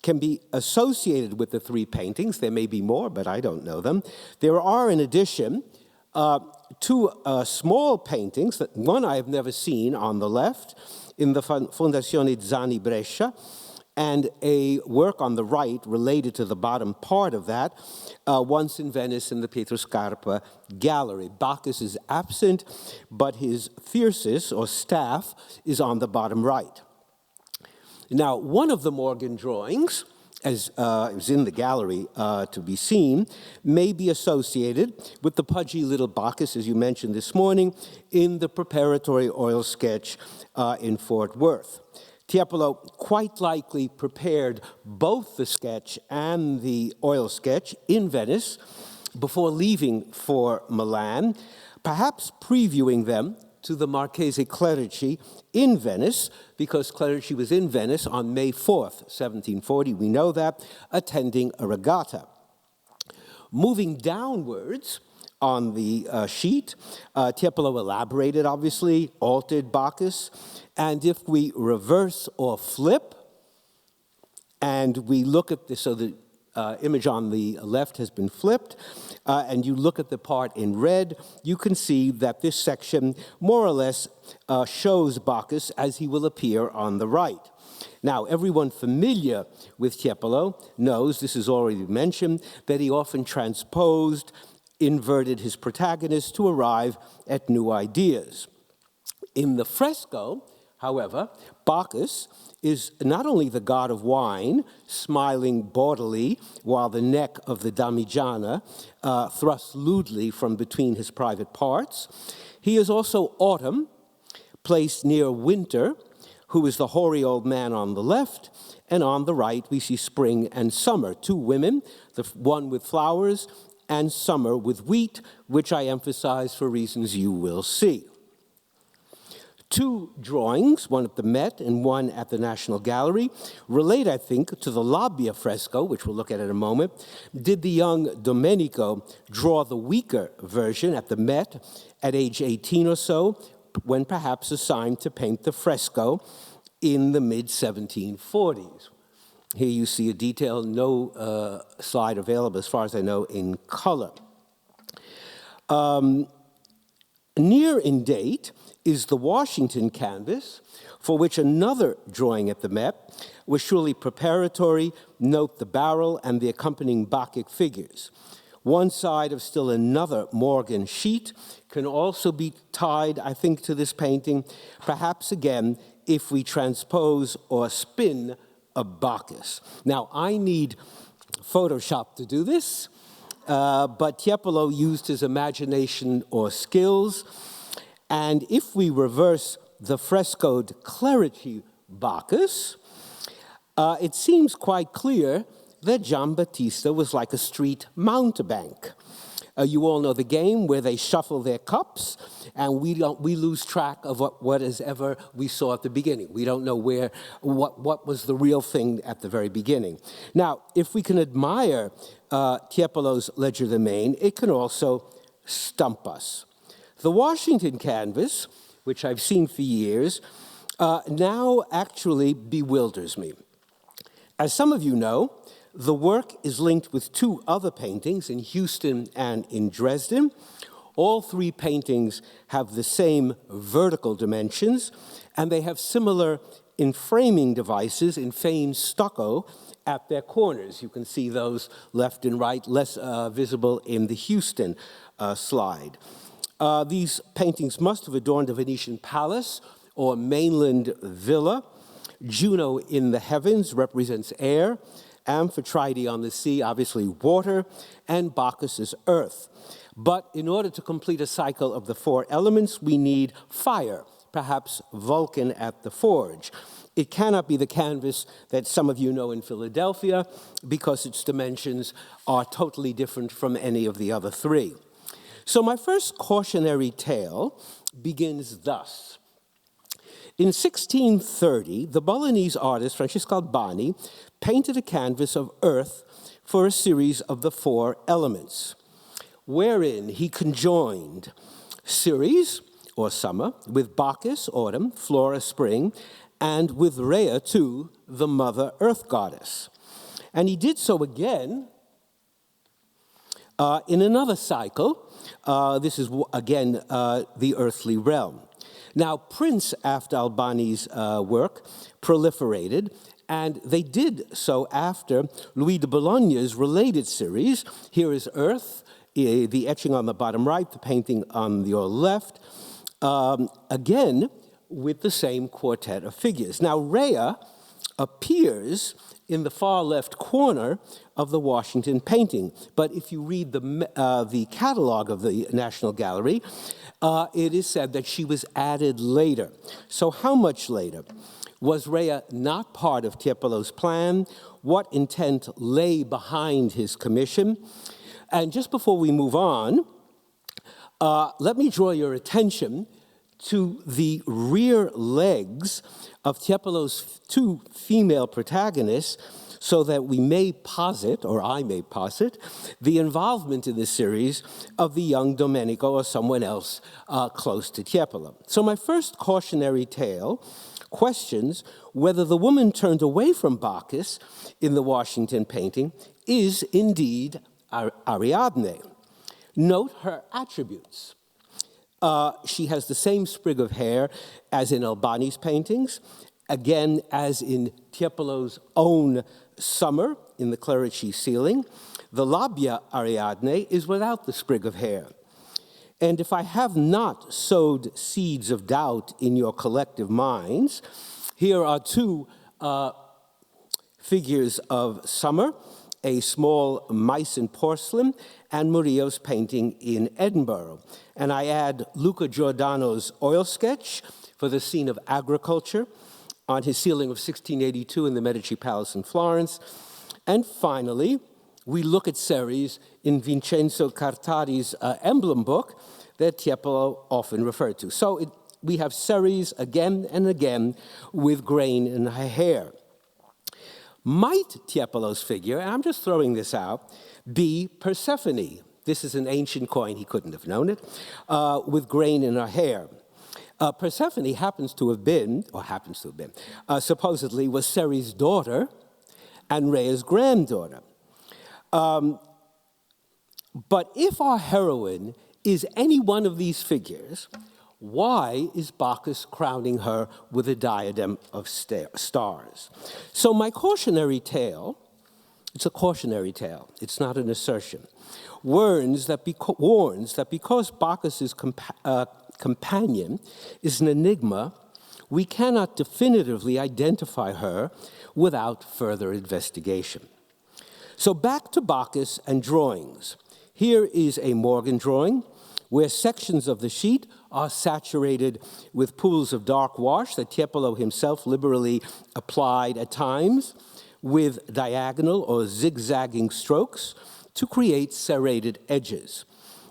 can be associated with the 3 paintings. There may be more, but I don't know them. There are, in addition, two small paintings, that one I have never seen on the left in the Fondazione Zani Brescia, and a work on the right related to the bottom part of that, once in Venice in the Pietro Scarpa Gallery. Bacchus is absent, but his thyrsus, or staff, is on the bottom right. Now, one of the Morgan drawings, as is in the gallery to be seen, may be associated with the pudgy little Bacchus, as you mentioned this morning, in the preparatory oil sketch in Fort Worth. Tiepolo quite likely prepared both the sketch and the oil sketch in Venice before leaving for Milan, perhaps previewing them to the Marchese Clerici in Venice, because Clerici was in Venice on May 4th, 1740, we know that, attending a regatta. Moving downwards on the sheet, Tiepolo elaborated, obviously, altered Bacchus, and if we reverse or flip, and we look at this, so the image on the left has been flipped, and you look at the part in red, you can see that this section more or less shows Bacchus as he will appear on the right. Now, everyone familiar with Tiepolo knows, this is already mentioned, that he often transposed, inverted his protagonist to arrive at new ideas. In the fresco, however, Bacchus is not only the god of wine, smiling gaudily while the neck of the Damigiana thrusts lewdly from between his private parts, he is also autumn, placed near winter, who is the hoary old man on the left, and on the right we see spring and summer, two women, the one with flowers and summer with wheat, which I emphasize for reasons you will see. Two drawings, one at the Met and one at the National Gallery, relate, I think, to the Labbia fresco, which we'll look at in a moment. Did the young Domenico draw the weaker version at the Met at age 18 or so, when perhaps assigned to paint the fresco in the mid-1740s? Here you see a detail, no slide available as far as I know in color. Near in date is the Washington canvas, for which another drawing at the Met was surely preparatory. Note the barrel and the accompanying Bacchic figures. One side of still another Morgan sheet can also be tied, I think, to this painting, perhaps again if we transpose or spin a Bacchus. Now, I need Photoshop to do this, but Tiepolo used his imagination or skills, and if we reverse the frescoed Clerici Bacchus, it seems quite clear that Giambattista was like a street mountebank. You all know the game where they shuffle their cups, and we lose track of what is ever we saw at the beginning. We don't know what was the real thing at the very beginning. Now, if we can admire Tiepolo's legerdemain, it can also stump us. The Washington canvas, which I've seen for years, now actually bewilders me. As some of you know, the work is linked with two other paintings in Houston and in Dresden. All three paintings have the same vertical dimensions, and they have similar enframing devices in feigned stucco at their corners. You can see those left and right, less visible in the Houston slide. These paintings must have adorned a Venetian palace or mainland villa. Juno in the heavens represents air, Amphitrite on the sea, obviously water, and Bacchus is earth. But in order to complete a cycle of the four elements, we need fire, perhaps Vulcan at the forge. It cannot be the canvas that some of you know in Philadelphia, because its dimensions are totally different from any of the other three. So my first cautionary tale begins thus. In 1630, the Bolognese artist Francesco Albani painted a canvas of earth for a series of the four elements, wherein he conjoined Ceres, or summer, with Bacchus, autumn, Flora, spring, and with Rhea, too, the mother earth goddess. And he did so again In another cycle, this is, again, the earthly realm. Now, prints after Albani's work proliferated, and they did so after Louis de Bologna's related series. Here is Earth, the etching on the bottom right, the painting on your left, again, with the same quartet of figures. Now, Rhea appears in the far left corner of the Washington painting, but if you read the catalog of the National Gallery, it is said that she was added later. So how much later? Was Rhea not part of Tiepolo's plan? What intent lay behind his commission? And just before we move on, let me draw your attention to the rear legs of Tiepolo's two female protagonists, so that we may posit, or I may posit, the involvement in this series of the young Domenico or someone else close to Tiepolo. So my first cautionary tale questions whether the woman turned away from Bacchus in the Washington painting is indeed Ariadne. Note her attributes. She has the same sprig of hair as in Albani's paintings, again, as in Tiepolo's own Summer in the Clerici ceiling. The labia Ariadne is without the sprig of hair. And if I have not sowed seeds of doubt in your collective minds, here are two figures of Summer, a small mice in porcelain, and Murillo's painting in Edinburgh. And I add Luca Giordano's oil sketch for the scene of agriculture on his ceiling of 1682 in the Medici Palace in Florence. And finally, we look at Ceres in Vincenzo Cartari's emblem book that Tiepolo often referred to. So we have Ceres again and again with grain in her hair. Might Tiepolo's figure, and I'm just throwing this out, be Persephone? This is an ancient coin, he couldn't have known it, with grain in her hair. Persephone happens to have been, supposedly was Ceres' daughter and Rhea's granddaughter. But if our heroine is any one of these figures, why is Bacchus crowning her with a diadem of stars? So my cautionary tale, it's a cautionary tale, it's not an assertion, warns that because Bacchus's companion is an enigma, we cannot definitively identify her without further investigation. So back to Bacchus and drawings. Here is a Morgan drawing where sections of the sheet are saturated with pools of dark wash that Tiepolo himself liberally applied at times with diagonal or zigzagging strokes to create serrated edges.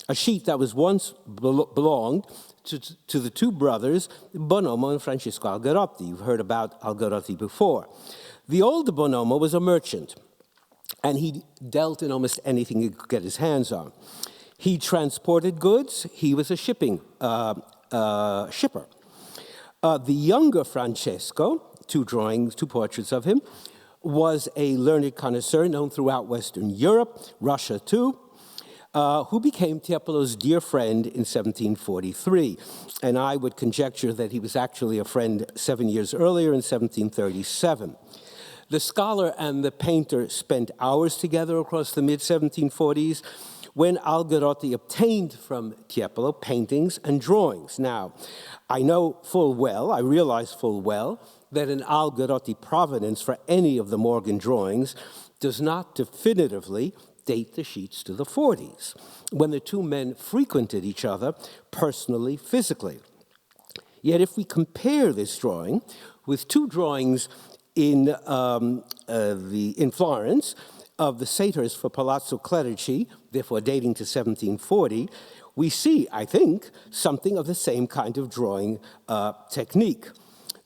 A sheet that was once belonged to the two brothers, Bonomo and Francesco Algarotti. You've heard about Algarotti before. The older Bonomo was a merchant, and he dealt in almost anything he could get his hands on. He transported goods. He was a shipper. The younger Francesco, two portraits of him, was a learned connoisseur known throughout Western Europe, Russia too, who became Tiepolo's dear friend in 1743. And I would conjecture that he was actually a friend 7 years earlier in 1737. The scholar and the painter spent hours together across the mid-1740s when Algarotti obtained from Tiepolo paintings and drawings. Now, I realize full well, that an Algarotti provenance for any of the Morgan drawings does not definitively date the sheets to the 40s, when the two men frequented each other personally, physically. Yet if we compare this drawing with two drawings in Florence of the satyrs for Palazzo Clerici, therefore dating to 1740, we see, I think, something of the same kind of drawing technique.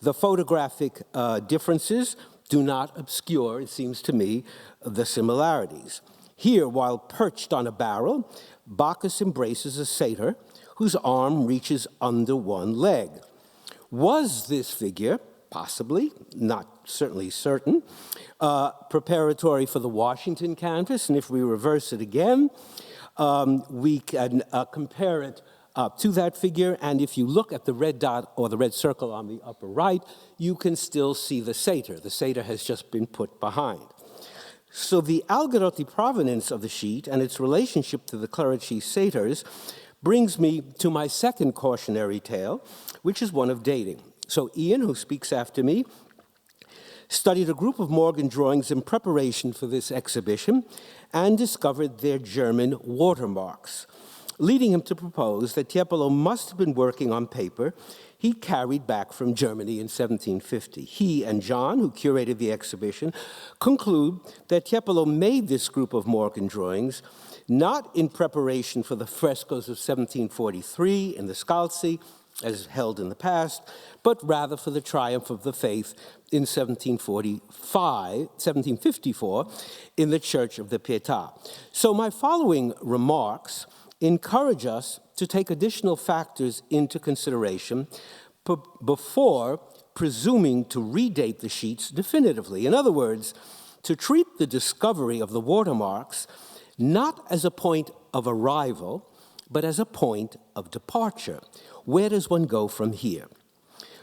The photographic differences do not obscure, it seems to me, the similarities. Here, while perched on a barrel, Bacchus embraces a satyr whose arm reaches under one leg. Was this figure, possibly, not certainly certain, preparatory for the Washington canvas? And if we reverse it again, we can compare it to that figure, and if you look at the red dot or the red circle on the upper right, you can still see the satyr. The satyr has just been put behind. So the Algarotti provenance of the sheet and its relationship to the Clerici satyrs brings me to my second cautionary tale, which is one of dating. So Ian, who speaks after me, studied a group of Morgan drawings in preparation for this exhibition and discovered their German watermarks, leading him to propose that Tiepolo must have been working on paper he carried back from Germany in 1750. He and John, who curated the exhibition, conclude that Tiepolo made this group of Morgan drawings not in preparation for the frescoes of 1743 in the Scalzi, as held in the past, but rather for the triumph of the faith in 1754 in the Church of the Pietà. So my following remarks encourage us to take additional factors into consideration before presuming to redate the sheets definitively. In other words, to treat the discovery of the watermarks not as a point of arrival, but as a point of departure. Where does one go from here?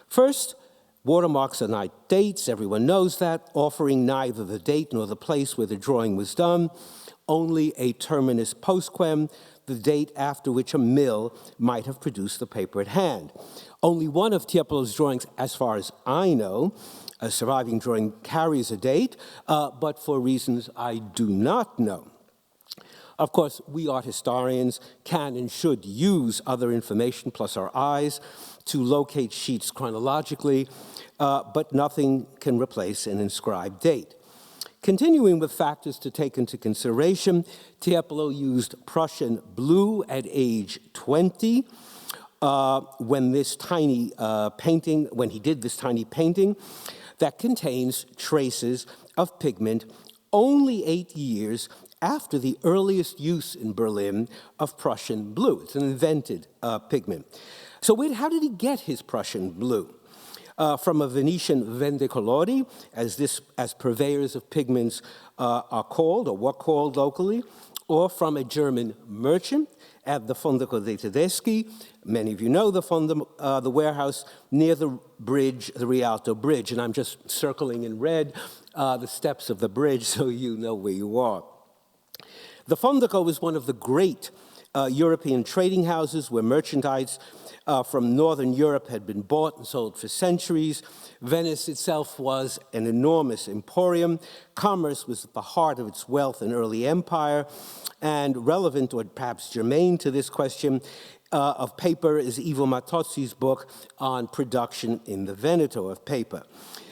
First, watermarks are not dates, everyone knows that, offering neither the date nor the place where the drawing was done, only a terminus postquem, the date after which a mill might have produced the paper at hand. Only one of Tiepolo's drawings, as far as I know, a surviving drawing carries a date, but for reasons I do not know. Of course, we art historians can and should use other information plus our eyes to locate sheets chronologically, but nothing can replace an inscribed date. Continuing with factors to take into consideration, Tiepolo used Prussian blue at age 20 when he did this tiny painting that contains traces of pigment only 8 years after the earliest use in Berlin of Prussian blue. It's an invented pigment. So how did he get his Prussian blue? From a Venetian vendicolori, as purveyors of pigments are called or were called locally, or from a German merchant at the Fondaco dei Tedeschi. Many of you know the warehouse near the bridge, the Rialto Bridge, and I'm just circling in red the steps of the bridge so you know where you are. The Fondaco was one of the great European trading houses where merchandise from Northern Europe had been bought and sold for centuries. Venice itself was an enormous emporium. Commerce was at the heart of its wealth and early empire. And relevant, or perhaps germane to this question of paper, is Ivo Mattozzi's book on production in the Veneto of paper.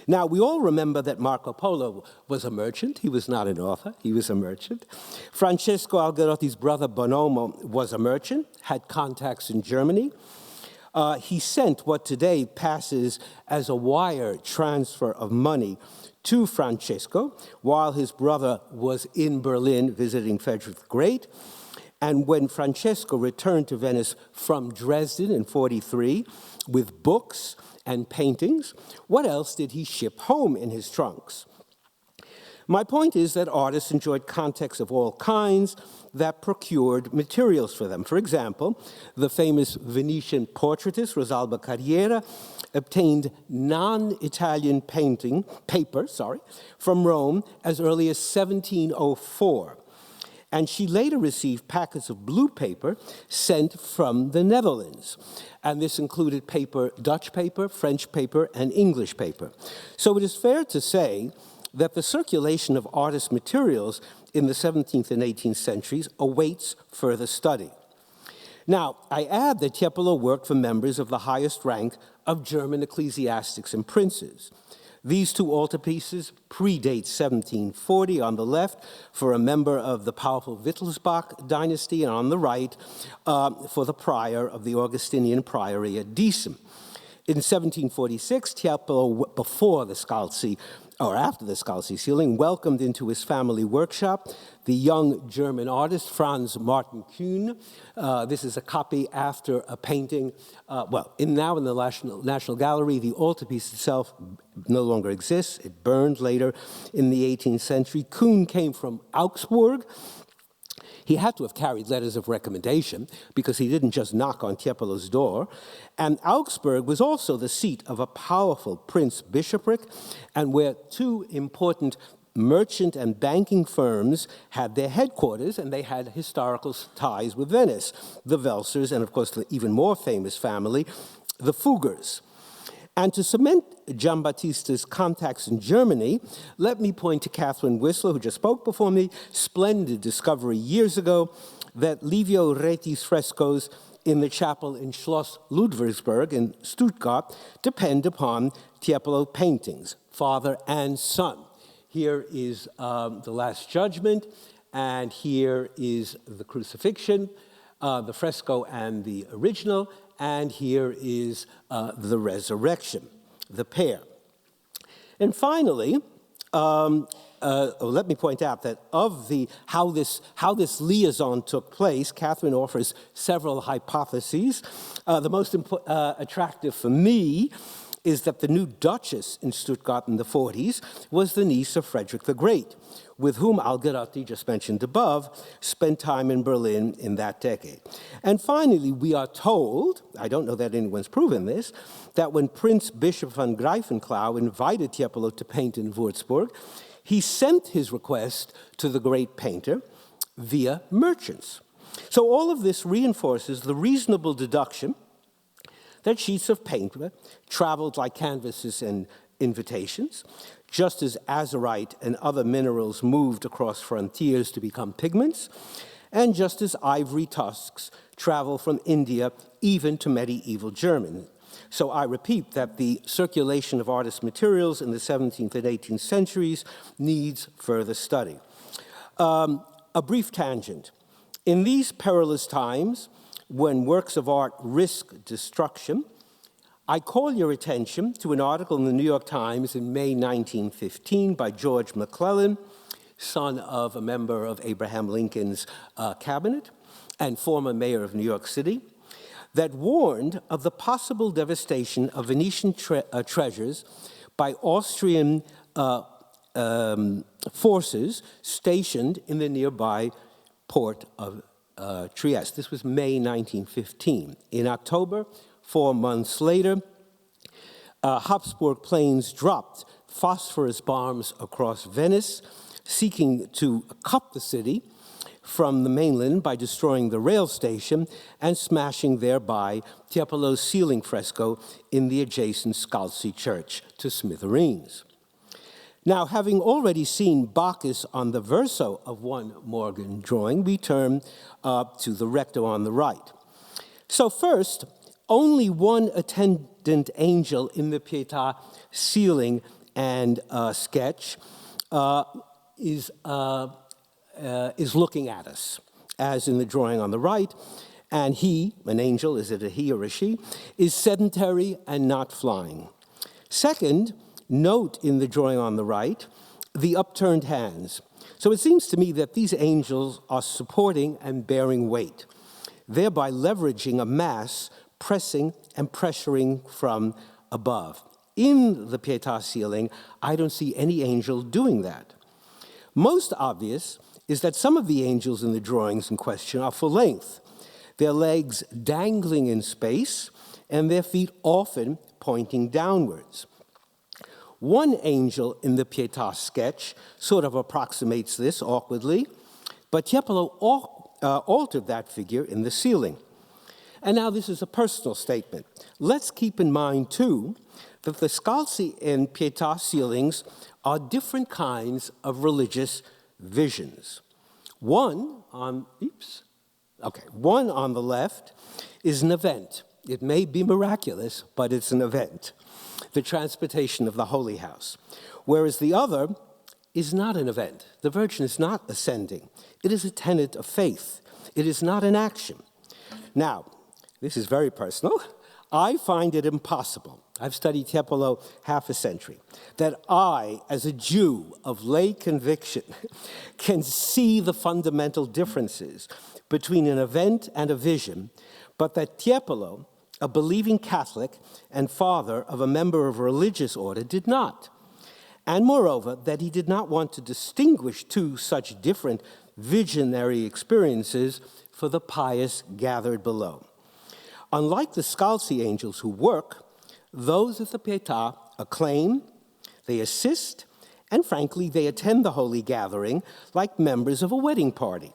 Now, we all remember that Marco Polo was a merchant. He was not an author. He was a merchant. Francesco Algarotti's brother Bonomo was a merchant, had contacts in Germany. He sent what today passes as a wire transfer of money to Francesco while his brother was in Berlin visiting Frederick the Great. And when Francesco returned to Venice from Dresden in 1943 with books and paintings, what else did he ship home in his trunks? My point is that artists enjoyed contacts of all kinds that procured materials for them. For example, the famous Venetian portraitist Rosalba Carriera obtained non-Italian paper from Rome as early as 1704. And she later received packets of blue paper sent from the Netherlands. And this included paper, Dutch paper, French paper, and English paper. So it is fair to say that the circulation of artist materials in the 17th and 18th centuries awaits further study. Now, I add that Tiepolo worked for members of the highest rank of German ecclesiastics and princes. These two altarpieces predate 1740 on the left for a member of the powerful Wittelsbach dynasty, and on the right for the prior of the Augustinian priory at Diesem. In 1746, Tiepolo, before the Scalzi, or after the Scalzi sealing, welcomed into his family workshop the young German artist Franz Martin Kuhn. This is a copy after a painting, now in the National Gallery. The altarpiece itself no longer exists. It burned later in the 18th century. Kuhn came from Augsburg. He had to have carried letters of recommendation because he didn't just knock on Tiepolo's door. And Augsburg was also the seat of a powerful prince-bishopric and where two important merchant and banking firms had their headquarters, and they had historical ties with Venice, the Welsers, and of course the even more famous family, the Fuggers. And to cement Giambattista's contacts in Germany, let me point to Catherine Whistler, who just spoke before me, splendid discovery years ago that Livio Reti's frescoes in the chapel in Schloss Ludwigsburg in Stuttgart depend upon Tiepolo paintings, father and son. Here is the Last Judgment, and here is the Crucifixion, the fresco and the original, and here is the Resurrection, the pair. And finally, let me point out that of how this liaison took place, Catherine offers several hypotheses. The most attractive for me is that the new Duchess in Stuttgart in the 40s was the niece of Frederick the Great, with whom Algarotti, just mentioned above, spent time in Berlin in that decade. And finally, we are told, I don't know that anyone's proven this, that when Prince Bishop von Greifenklau invited Tiepolo to paint in Würzburg, he sent his request to the great painter via merchants. So all of this reinforces the reasonable deduction that sheets of paper traveled like canvases and invitations, just as azurite and other minerals moved across frontiers to become pigments, and just as ivory tusks travel from India even to medieval Germany. So I repeat that the circulation of artist materials in the 17th and 18th centuries needs further study. A brief tangent. In these perilous times, when works of art risk destruction, I call your attention to an article in the New York Times in May 1915 by George McClellan, son of a member of Abraham Lincoln's cabinet and former mayor of New York City, that warned of the possible devastation of Venetian treasures by Austrian forces stationed in the nearby port of Trieste. This was May 1915. In October, 4 months later, Habsburg planes dropped phosphorus bombs across Venice, seeking to cup the city from the mainland by destroying the rail station and smashing thereby Tiepolo's ceiling fresco in the adjacent Scalzi church to smithereens. Now, having already seen Bacchus on the verso of one Morgan drawing, we turn to the recto on the right. So first, only one attendant angel in the Pietà ceiling and sketch is looking at us, as in the drawing on the right, and he, an angel, is it a he or a she, is sedentary and not flying. Second, note in the drawing on the right the upturned hands. So it seems to me that these angels are supporting and bearing weight, thereby leveraging a mass pressing and pressuring from above. In the Pietà ceiling, I don't see any angel doing that. Most obvious is that some of the angels in the drawings in question are full length, their legs dangling in space and their feet often pointing downwards. One angel in the Pietà sketch sort of approximates this awkwardly, but Tiepolo altered that figure in the ceiling. And now this is a personal statement. Let's keep in mind, too, that the Scalzi and Pietà ceilings are different kinds of religious visions. One on the left is an event. It may be miraculous, but it's an event, the transportation of the Holy House, whereas the other is not an event. The Virgin is not ascending. It is a tenet of faith. It is not an action. Now, this is very personal. I find it impossible, I've studied Tiepolo half a century, that I, as a Jew of lay conviction, can see the fundamental differences between an event and a vision, but that Tiepolo, a believing Catholic and father of a member of a religious order, did not. And moreover, that he did not want to distinguish two such different visionary experiences for the pious gathered below. Unlike the Scalzi angels who work, those at the Pietà acclaim, they assist, and frankly, they attend the holy gathering like members of a wedding party.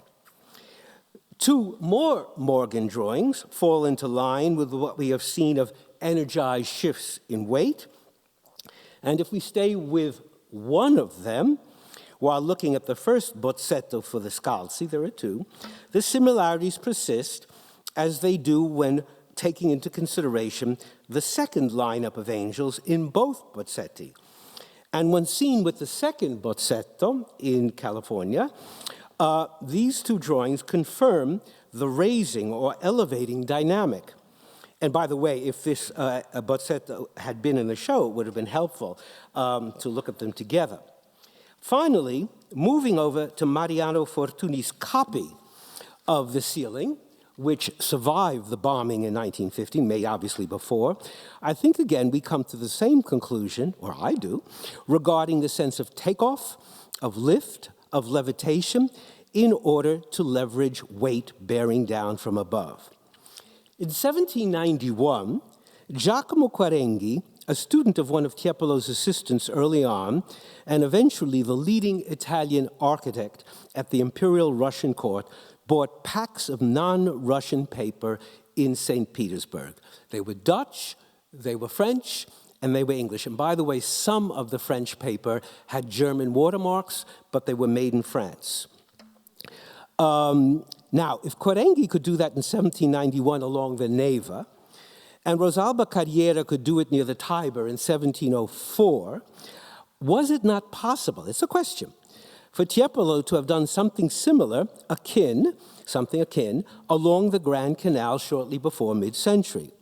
Two more Morgan drawings fall into line with what we have seen of energized shifts in weight. And if we stay with one of them, while looking at the first bozzetto for the Scalzi, there are two, the similarities persist as they do when taking into consideration the second lineup of angels in both bozzetti. And when seen with the second bozzetto in California, these two drawings confirm the raising or elevating dynamic. And by the way, if this bozzetto had been in the show, it would have been helpful to look at them together. Finally, moving over to Mariano Fortuni's copy of the ceiling, which survived the bombing in 1950, made obviously before, I think again we come to the same conclusion, or I do, regarding the sense of takeoff, of lift, of levitation, in order to leverage weight bearing down from above. In 1791, Giacomo Quarenghi, a student of one of Tiepolo's assistants early on, and eventually the leading Italian architect at the Imperial Russian Court, bought packs of non-Russian paper in St. Petersburg. They were Dutch, they were French, and they were English. And by the way, some of the French paper had German watermarks, but they were made in France. Now, if Quarenghi could do that in 1791 along the Neva, and Rosalba Carriera could do it near the Tiber in 1704, was it not possible, it's a question, for Tiepolo to have done something similar, something akin, along the Grand Canal shortly before mid-century?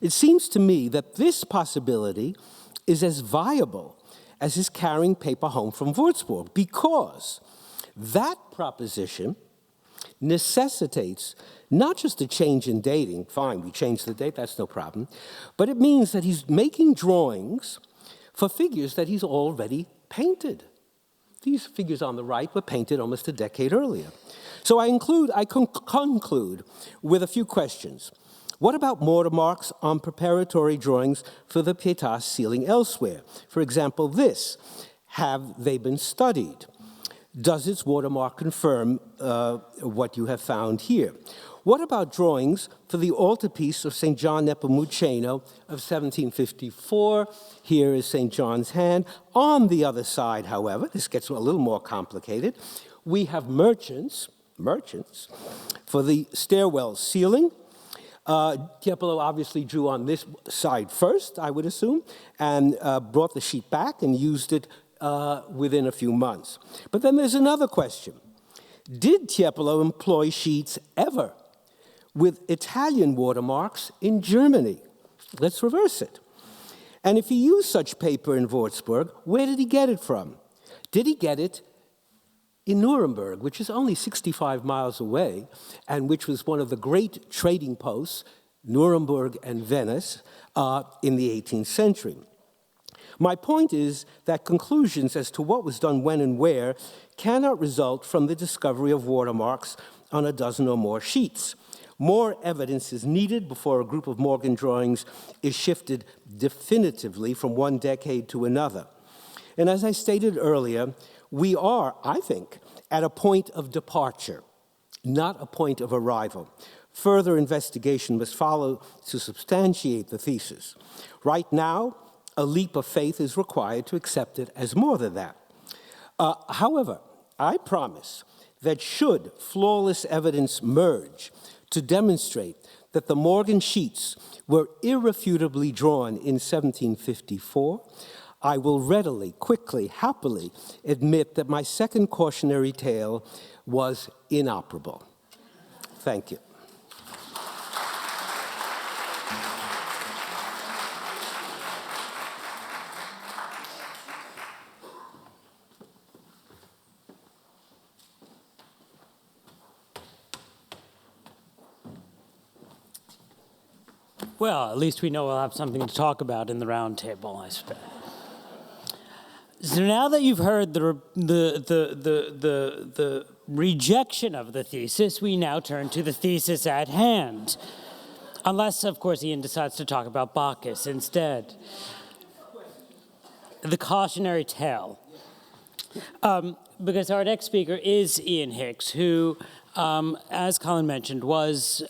It seems to me that this possibility is as viable as his carrying paper home from Würzburg, because that proposition necessitates not just a change in dating, fine, we change the date, that's no problem, but it means that he's making drawings for figures that he's already painted. These figures on the right were painted almost a decade earlier. So I conclude with a few questions. What about watermarks on preparatory drawings for the Pietà ceiling elsewhere? For example, this. Have they been studied? Does its watermark confirm what you have found here? What about drawings for the altarpiece of St. John Nepomuceno of 1754? Here is St. John's hand. On the other side, however, this gets a little more complicated. We have merchants for the stairwell ceiling. Tiepolo obviously drew on this side first, I would assume, and brought the sheet back and used it within a few months. But then there's another question. Did Tiepolo employ sheets ever with Italian watermarks in Germany? Let's reverse it. And if he used such paper in Würzburg, where did he get it from? Did he get it in Nuremberg, which is only 65 miles away, and which was one of the great trading posts, Nuremberg and Venice, in the 18th century? My point is that conclusions as to what was done when and where cannot result from the discovery of watermarks on a dozen or more sheets. More evidence is needed before a group of Morgan drawings is shifted definitively from one decade to another. And as I stated earlier, we are, I think, at a point of departure, not a point of arrival. Further investigation must follow to substantiate the thesis. Right now, a leap of faith is required to accept it as more than that. However, I promise that should flawless evidence merge to demonstrate that the Morgan sheets were irrefutably drawn in 1754, I will readily, quickly, happily admit that my second cautionary tale was inoperable. Thank you. Well, at least we know we'll have something to talk about in the round table, I suppose. So now that you've heard the rejection of the thesis, we now turn to the thesis at hand. Unless, of course, Ian decides to talk about Bacchus instead. The cautionary tale. Because our next speaker is Ian Hicks, who, as Colin mentioned, was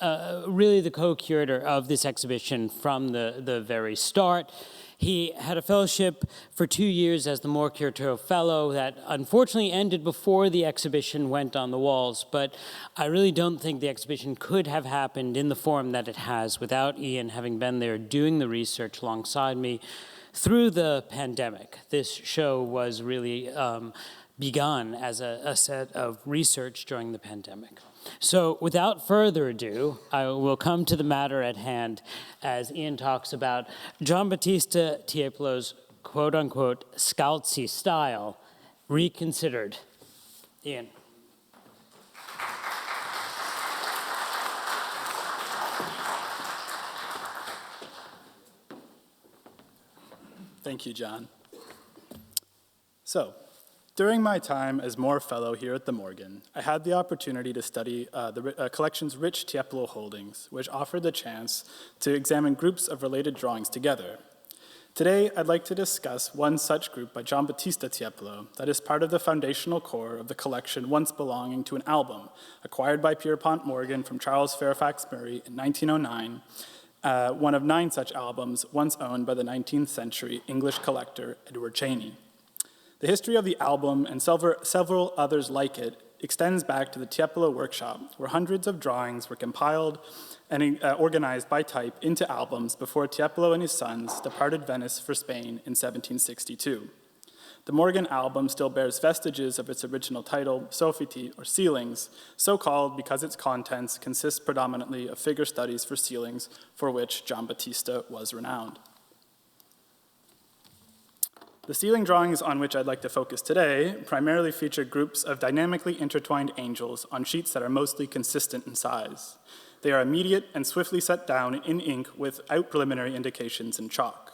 really the co-curator of this exhibition from the very start. He had a fellowship for 2 years as the Moore Curatorial Fellow that unfortunately ended before the exhibition went on the walls, but I really don't think the exhibition could have happened in the form that it has without Ian having been there doing the research alongside me through the pandemic. This show was really begun as a set of research during the pandemic. So without further ado, I will come to the matter at hand as Ian talks about Giambattista Tiepolo's quote-unquote Scalzi style reconsidered. Ian. Thank you, John. So, during my time as Moore Fellow here at the Morgan, I had the opportunity to study the collection's rich Tiepolo holdings, which offered the chance to examine groups of related drawings together. Today, I'd like to discuss one such group by Giambattista Tiepolo that is part of the foundational core of the collection once belonging to an album acquired by Pierpont Morgan from Charles Fairfax Murray in 1909, one of 9 such albums once owned by the 19th century English collector Edward Cheney. The history of the album and several others like it extends back to the Tiepolo workshop, where hundreds of drawings were compiled and organized by type into albums before Tiepolo and his sons departed Venice for Spain in 1762. The Morgan album still bears vestiges of its original title, Soffiti, or ceilings, so called because its contents consist predominantly of figure studies for ceilings, for which Giambattista was renowned. The ceiling drawings on which I'd like to focus today primarily feature groups of dynamically intertwined angels on sheets that are mostly consistent in size. They are immediate and swiftly set down in ink without preliminary indications in chalk.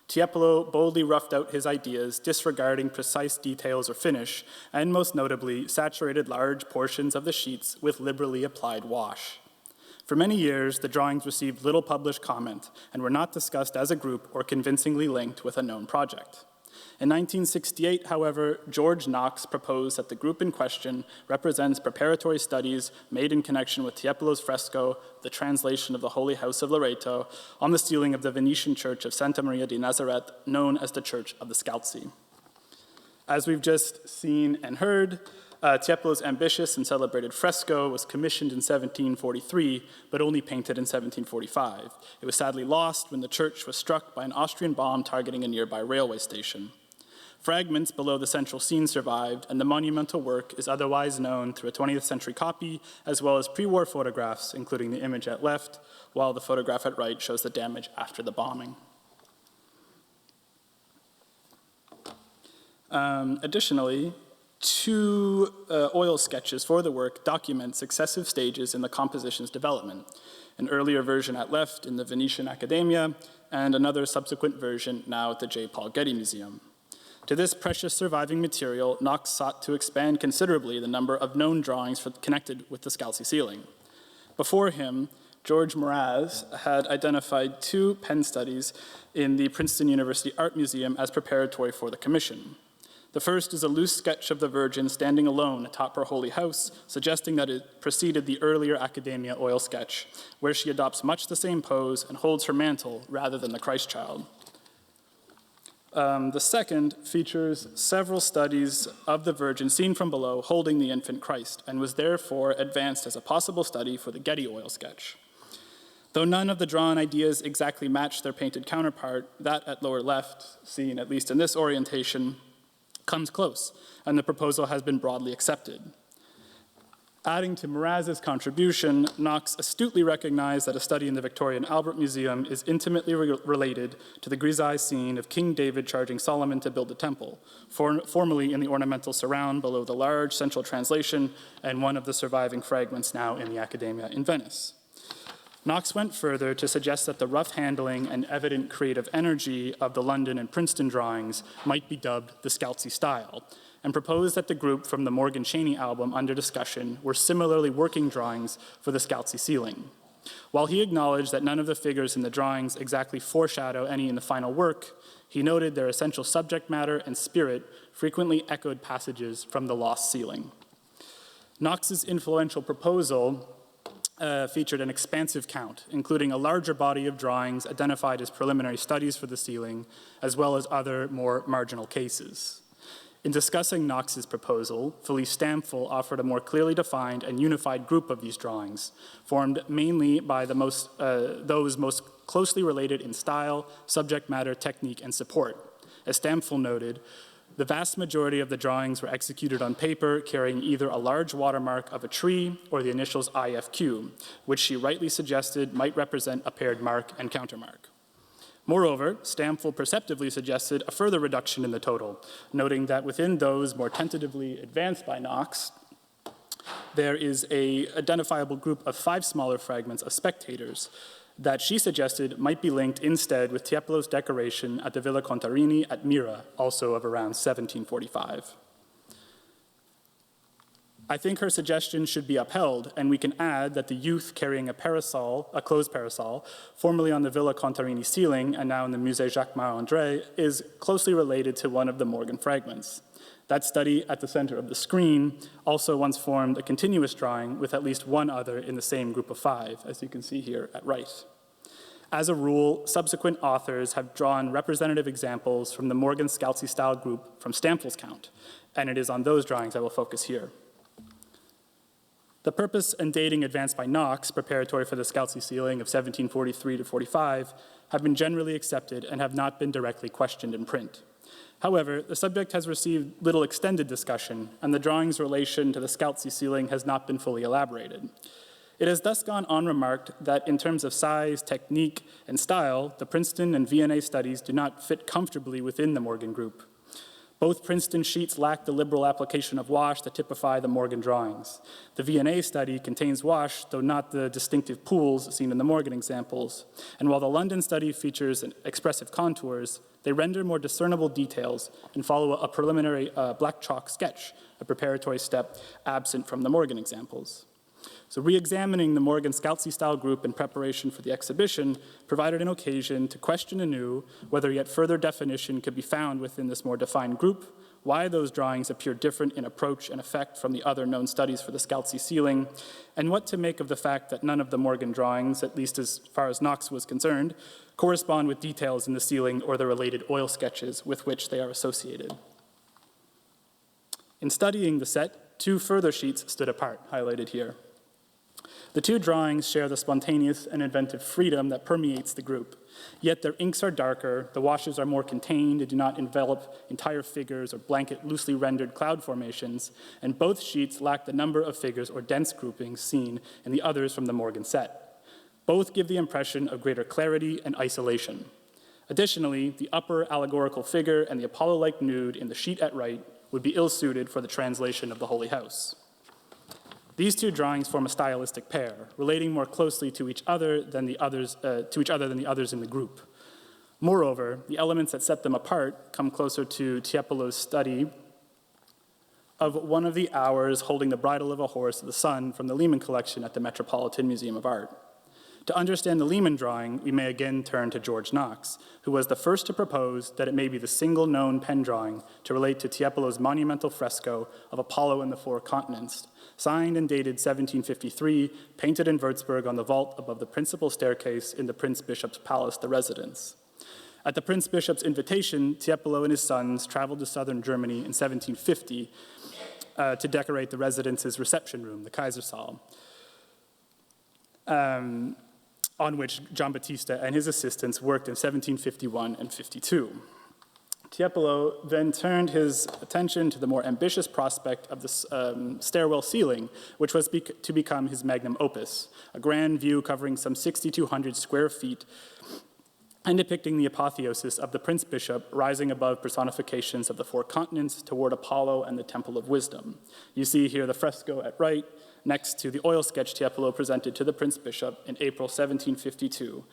Tiepolo boldly roughed out his ideas, disregarding precise details or finish, and most notably, saturated large portions of the sheets with liberally applied wash. For many years, the drawings received little published comment and were not discussed as a group or convincingly linked with a known project. In 1968, however, George Knox proposed that the group in question represents preparatory studies made in connection with Tiepolo's fresco, The Translation of the Holy House of Loreto, on the ceiling of the Venetian church of Santa Maria di Nazareth, known as the Church of the Scalzi. As we've just seen and heard, Tiepolo's ambitious and celebrated fresco was commissioned in 1743, but only painted in 1745. It was sadly lost when the church was struck by an Austrian bomb targeting a nearby railway station. Fragments below the central scene survived, and the monumental work is otherwise known through a 20th century copy, as well as pre-war photographs, including the image at left, while the photograph at right shows the damage after the bombing. Additionally, 2 oil sketches for the work document successive stages in the composition's development, an earlier version at left in the Venetian Accademia, and another subsequent version now at the J. Paul Getty Museum. To this precious surviving material, Knox sought to expand considerably the number of known drawings connected with the Scalzi ceiling. Before him, George Mraz had identified 2 pen studies in the Princeton University Art Museum as preparatory for the commission. The first is a loose sketch of the Virgin standing alone atop her holy house, suggesting that it preceded the earlier Accademia oil sketch, where she adopts much the same pose and holds her mantle rather than the Christ child. The second features several studies of the Virgin seen from below holding the infant Christ, and was therefore advanced as a possible study for the Getty oil sketch. Though none of the drawn ideas exactly match their painted counterpart, that at lower left, seen at least in this orientation, comes close, and the proposal has been broadly accepted. Adding to Mraz's contribution, Knox astutely recognized that a study in the Victoria and Albert Museum is intimately related to the grisaille scene of King David charging Solomon to build the temple, formerly in the ornamental surround below the large central translation and one of the surviving fragments now in the Accademia in Venice. Knox went further to suggest that the rough handling and evident creative energy of the London and Princeton drawings might be dubbed the Scalzi style, and proposed that the group from the Morgan Chaney album under discussion were similarly working drawings for the Scalzi ceiling. While he acknowledged that none of the figures in the drawings exactly foreshadow any in the final work, he noted their essential subject matter and spirit frequently echoed passages from the Lost Ceiling. Knox's influential proposal featured an expansive count, including a larger body of drawings identified as preliminary studies for the ceiling, as well as other more marginal cases. In discussing Knox's proposal, Felice Stamfel offered a more clearly defined and unified group of these drawings, formed mainly by those most closely related in style, subject matter, technique, and support. As Stamfel noted, the vast majority of the drawings were executed on paper carrying either a large watermark of a tree or the initials IFQ, which she rightly suggested might represent a paired mark and countermark. Moreover, Stamfel perceptively suggested a further reduction in the total, noting that within those more tentatively advanced by Knox, there is an identifiable group of 5 smaller fragments of spectators that she suggested might be linked instead with Tiepolo's decoration at the Villa Contarini at Mira, also of around 1745. I think her suggestion should be upheld, and we can add that the youth carrying a parasol, a closed parasol, formerly on the Villa Contarini ceiling and now in the Musée Jacques-Marandré, is closely related to one of the Morgan fragments. That study at the center of the screen also once formed a continuous drawing with at least one other in the same group of 5, as you can see here at right. As a rule, subsequent authors have drawn representative examples from the Morgan Scalzi style group from Stamfel's count, and it is on those drawings I will focus here. The purpose and dating advanced by Knox, preparatory for the Scalzi ceiling of 1743 to 45, have been generally accepted and have not been directly questioned in print. However, the subject has received little extended discussion, and the drawing's relation to the Scalzi ceiling has not been fully elaborated. It has thus gone unremarked that in terms of size, technique, and style, the Princeton and V&A studies do not fit comfortably within the Morgan group. Both Princeton sheets lack the liberal application of wash that typify the Morgan drawings. The V&A study contains wash, though not the distinctive pools seen in the Morgan examples. And while the London study features expressive contours, they render more discernible details and follow a preliminary black chalk sketch, a preparatory step absent from the Morgan examples. So re-examining the Morgan Scalzi style group in preparation for the exhibition provided an occasion to question anew whether yet further definition could be found within this more defined group, why those drawings appear different in approach and effect from the other known studies for the Scalzi ceiling, and what to make of the fact that none of the Morgan drawings, at least as far as Knox was concerned, correspond with details in the ceiling or the related oil sketches with which they are associated. In studying the set, 2 further sheets stood apart, highlighted here. The 2 drawings share the spontaneous and inventive freedom that permeates the group, yet their inks are darker, the washes are more contained and do not envelop entire figures or blanket loosely rendered cloud formations, and both sheets lack the number of figures or dense groupings seen in the others from the Morgan set. Both give the impression of greater clarity and isolation. Additionally, the upper allegorical figure and the Apollo-like nude in the sheet at right would be ill-suited for the translation of the Holy House. These 2 drawings form a stylistic pair, relating more closely to each other than the others in the group. Moreover, the elements that set them apart come closer to Tiepolo's study of one of the hours holding the bridle of a horse of the sun from the Lehman collection at the Metropolitan Museum of Art. To understand the Lehman drawing, we may again turn to George Knox, who was the first to propose that it may be the single known pen drawing to relate to Tiepolo's monumental fresco of Apollo in the 4 continents, signed and dated 1753, painted in Würzburg on the vault above the principal staircase in the Prince Bishop's Palace, the residence. At the Prince Bishop's invitation, Tiepolo and his sons traveled to southern Germany in 1750 to decorate the residence's reception room, the Kaisersaal, on which Giambattista and his assistants worked in 1751 and 52. Tiepolo then turned his attention to the more ambitious prospect of the stairwell ceiling, which was to become his magnum opus, a grand view covering some 6,200 square feet and depicting the apotheosis of the Prince Bishop rising above personifications of the four continents toward Apollo and the Temple of Wisdom. You see here the fresco at right, next to the oil sketch Tiepolo presented to the Prince Bishop in April 1752,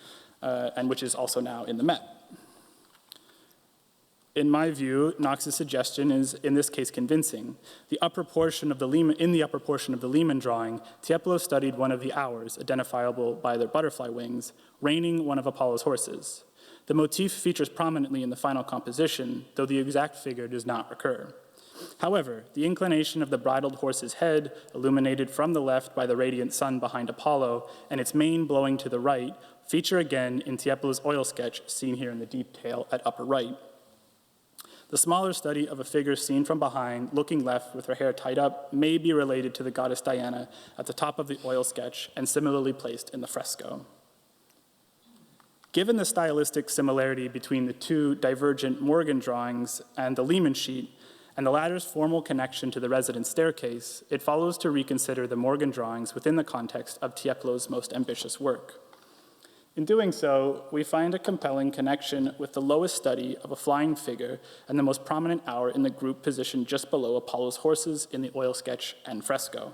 and which is also now in the Met. In my view, Knox's suggestion is, in this case, convincing. In the upper portion of the Lehman drawing, Tiepolo studied one of the hours, identifiable by their butterfly wings, reining one of Apollo's horses. The motif features prominently in the final composition, though the exact figure does not recur. However, the inclination of the bridled horse's head, illuminated from the left by the radiant sun behind Apollo, and its mane blowing to the right, feature again in Tiepolo's oil sketch, seen here in the detail at upper right. The smaller study of a figure seen from behind, looking left with her hair tied up, may be related to the goddess Diana at the top of the oil sketch and similarly placed in the fresco. Given the stylistic similarity between the two divergent Morgan drawings and the Lehman sheet, and the latter's formal connection to the residence staircase, it follows to reconsider the Morgan drawings within the context of Tiepolo's most ambitious work. In doing so, we find a compelling connection with the lowest study of a flying figure and the most prominent hour in the group positioned just below Apollo's horses in the oil sketch and fresco.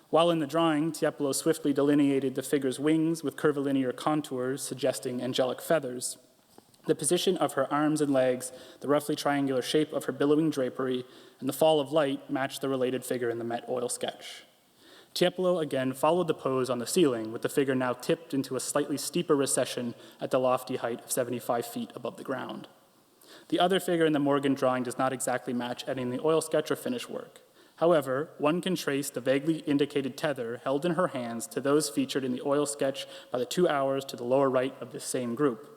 While in the drawing, Tiepolo swiftly delineated the figure's wings with curvilinear contours suggesting angelic feathers, the position of her arms and legs, the roughly triangular shape of her billowing drapery, and the fall of light matched the related figure in the Met oil sketch. Tiepolo again followed the pose on the ceiling, with the figure now tipped into a slightly steeper recession at the lofty height of 75 feet above the ground. The other figure in the Morgan drawing does not exactly match any in the oil sketch or finish work. However, one can trace the vaguely indicated tether held in her hands to those featured in the oil sketch by the 2 hours to the lower right of this same group.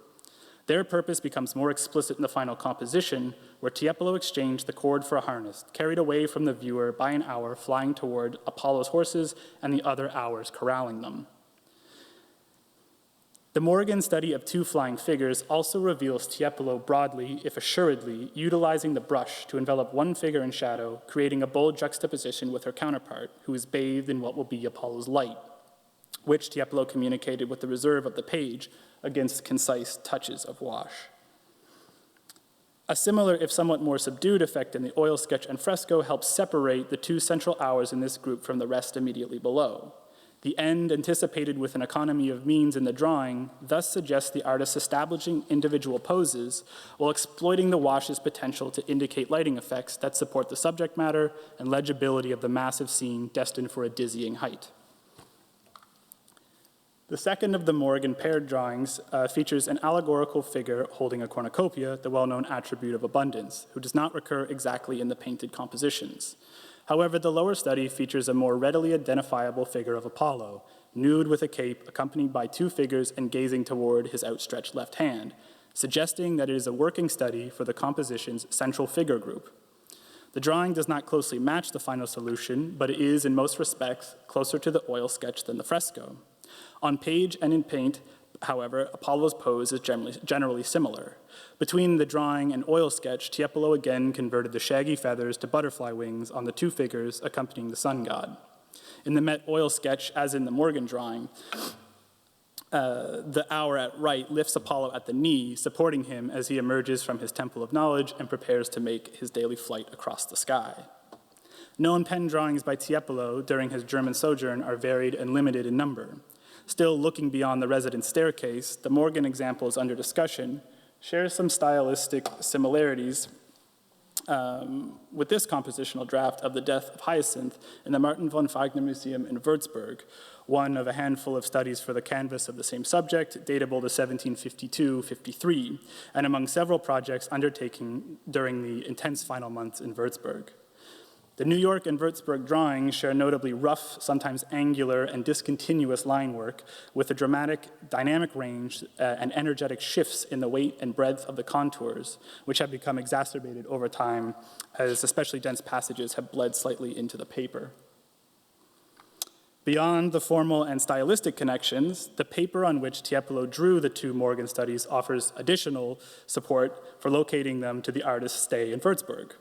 Their purpose becomes more explicit in the final composition, where Tiepolo exchanged the cord for a harness, carried away from the viewer by an hour flying toward Apollo's horses and the other hours corralling them. The Morgan study of two flying figures also reveals Tiepolo broadly, if assuredly, utilizing the brush to envelop one figure in shadow, creating a bold juxtaposition with her counterpart, who is bathed in what will be Apollo's light, which Tiepolo communicated with the reserve of the page against concise touches of wash. A similar, if somewhat more subdued, effect in the oil sketch and fresco helps separate the two central hours in this group from the rest immediately below. The end anticipated with an economy of means in the drawing thus suggests the artist establishing individual poses while exploiting the wash's potential to indicate lighting effects that support the subject matter and legibility of the massive scene destined for a dizzying height. The second of the Morgan paired drawings features an allegorical figure holding a cornucopia, the well-known attribute of abundance, who does not recur exactly in the painted compositions. However, the lower study features a more readily identifiable figure of Apollo, nude with a cape, accompanied by two figures and gazing toward his outstretched left hand, suggesting that it is a working study for the composition's central figure group. The drawing does not closely match the final solution, but it is, in most respects, closer to the oil sketch than the fresco. On page and in paint, however, Apollo's pose is generally similar. Between the drawing and oil sketch, Tiepolo again converted the shaggy feathers to butterfly wings on the two figures accompanying the sun god. In the Met oil sketch, as in the Morgan drawing, the hour at right lifts Apollo at the knee, supporting him as he emerges from his temple of knowledge and prepares to make his daily flight across the sky. Known pen drawings by Tiepolo during his German sojourn are varied and limited in number. Still looking beyond the residence staircase, the Morgan examples under discussion share some stylistic similarities with this compositional draft of the Death of Hyacinth in the Martin von Wagner Museum in Würzburg, one of a handful of studies for the canvas of the same subject, datable to 1752-53, and among several projects undertaken during the intense final months in Würzburg. The New York and Würzburg drawings share notably rough, sometimes angular, and discontinuous line work with a dramatic, dynamic range and energetic shifts in the weight and breadth of the contours, which have become exacerbated over time as especially dense passages have bled slightly into the paper. Beyond the formal and stylistic connections, the paper on which Tiepolo drew the two Morgan studies offers additional support for locating them to the artist's stay in Würzburg.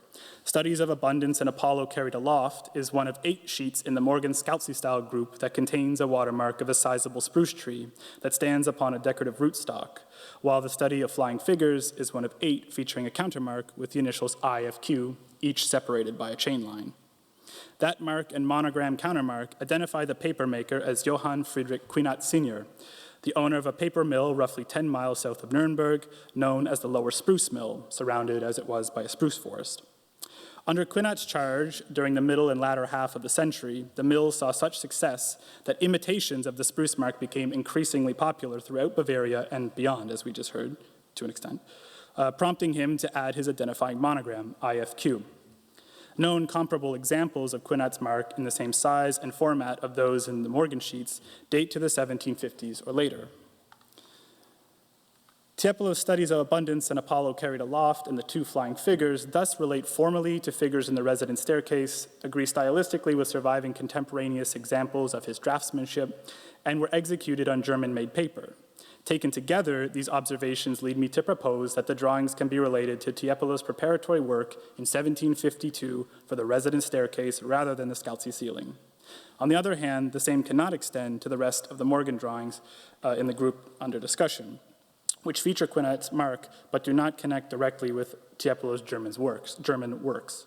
Studies of Abundance and Apollo Carried Aloft is one of 8 sheets in the Morgan Scalzi-style group that contains a watermark of a sizable spruce tree that stands upon a decorative rootstock, while the study of Flying Figures is one of 8 featuring a countermark with the initials IFQ, each separated by a chain line. That mark and monogram countermark identify the papermaker as Johann Friedrich Quinat Sr., the owner of a paper mill roughly 10 miles south of Nuremberg, known as the Lower Spruce Mill, surrounded as it was by a spruce forest. Under Quinat's charge, during the middle and latter half of the century, the mill saw such success that imitations of the spruce mark became increasingly popular throughout Bavaria and beyond, as we just heard, to an extent, prompting him to add his identifying monogram, IFQ. Known comparable examples of Quinat's mark in the same size and format of those in the Morgan sheets date to the 1750s or later. Tiepolo's studies of Abundance and Apollo Carried Aloft and the two Flying Figures thus relate formally to figures in the residence staircase, agree stylistically with surviving contemporaneous examples of his draftsmanship, and were executed on German-made paper. Taken together, these observations lead me to propose that the drawings can be related to Tiepolo's preparatory work in 1752 for the residence staircase rather than the Scalzi ceiling. On the other hand, the same cannot extend to the rest of the Morgan drawings in the group under discussion, which feature Quinat's mark but do not connect directly with Tiepolo's German works.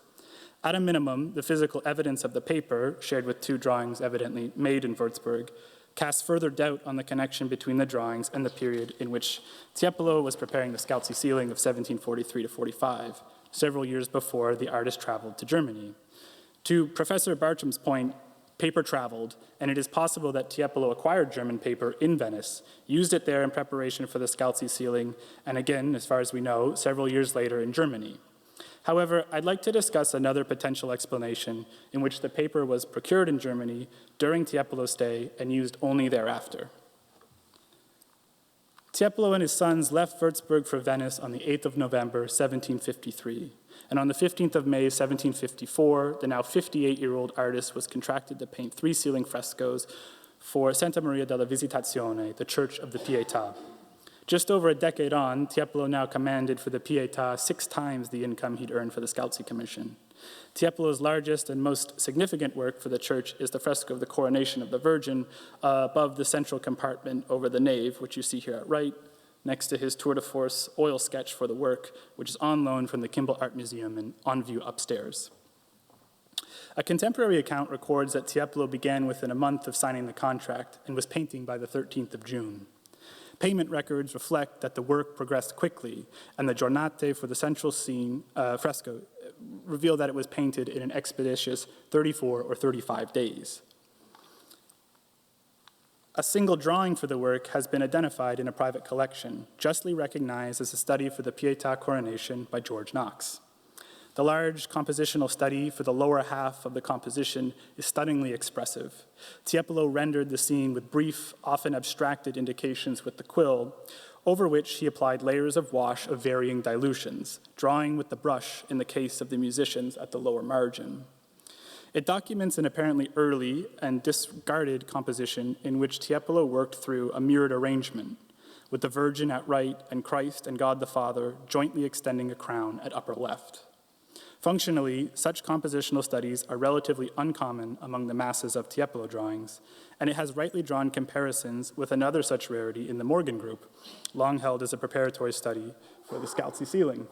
At a minimum, the physical evidence of the paper, shared with 2 drawings evidently made in Würzburg, casts further doubt on the connection between the drawings and the period in which Tiepolo was preparing the Scalzi ceiling of 1743 to 45, several years before the artist traveled to Germany. To Professor Bartram's point, paper traveled, and it is possible that Tiepolo acquired German paper in Venice, used it there in preparation for the Scalzi ceiling, and again, as far as we know, several years later in Germany. However, I'd like to discuss another potential explanation in which the paper was procured in Germany during Tiepolo's stay and used only thereafter. Tiepolo and his sons left Würzburg for Venice on the 8th of November, 1753. And on the 15th of May, 1754, the now 58-year-old artist was contracted to paint 3 ceiling frescoes for Santa Maria della Visitazione, the Church of the Pietà. Just over a decade on, Tiepolo now commanded for the Pietà 6 times the income he'd earned for the Scalzi Commission. Tiepolo's largest and most significant work for the church is the fresco of the Coronation of the Virgin above the central compartment over the nave, which you see here at right, next to his tour de force oil sketch for the work, which is on loan from the Kimball Art Museum and on view upstairs. A contemporary account records that Tiepolo began within a month of signing the contract and was painting by the 13th of June. Payment records reflect that the work progressed quickly, and the giornate for the central scene fresco reveal that it was painted in an expeditious 34 or 35 days. A single drawing for the work has been identified in a private collection, justly recognized as a study for the Pietà coronation by George Knox. The large compositional study for the lower half of the composition is stunningly expressive. Tiepolo rendered the scene with brief, often abstracted indications with the quill, over which he applied layers of wash of varying dilutions, drawing with the brush in the case of the musicians at the lower margin. It documents an apparently early and discarded composition in which Tiepolo worked through a mirrored arrangement, with the Virgin at right and Christ and God the Father jointly extending a crown at upper left. Functionally, such compositional studies are relatively uncommon among the masses of Tiepolo drawings, and it has rightly drawn comparisons with another such rarity in the Morgan group, long held as a preparatory study for the Scalzi ceiling.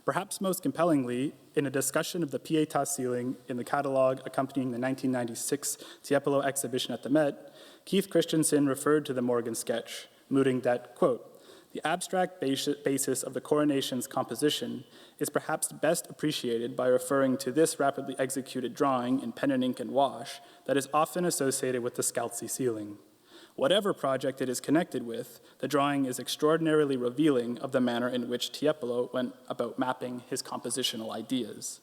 Perhaps most compellingly, in a discussion of the Pietà ceiling in the catalog accompanying the 1996 Tiepolo exhibition at the Met, Keith Christensen referred to the Morgan sketch, mooting that, quote, "The abstract basis of the coronation's composition is perhaps best appreciated by referring to this rapidly executed drawing in pen and ink and wash that is often associated with the Scalzi ceiling. Whatever project it is connected with, the drawing is extraordinarily revealing of the manner in which Tiepolo went about mapping his compositional ideas."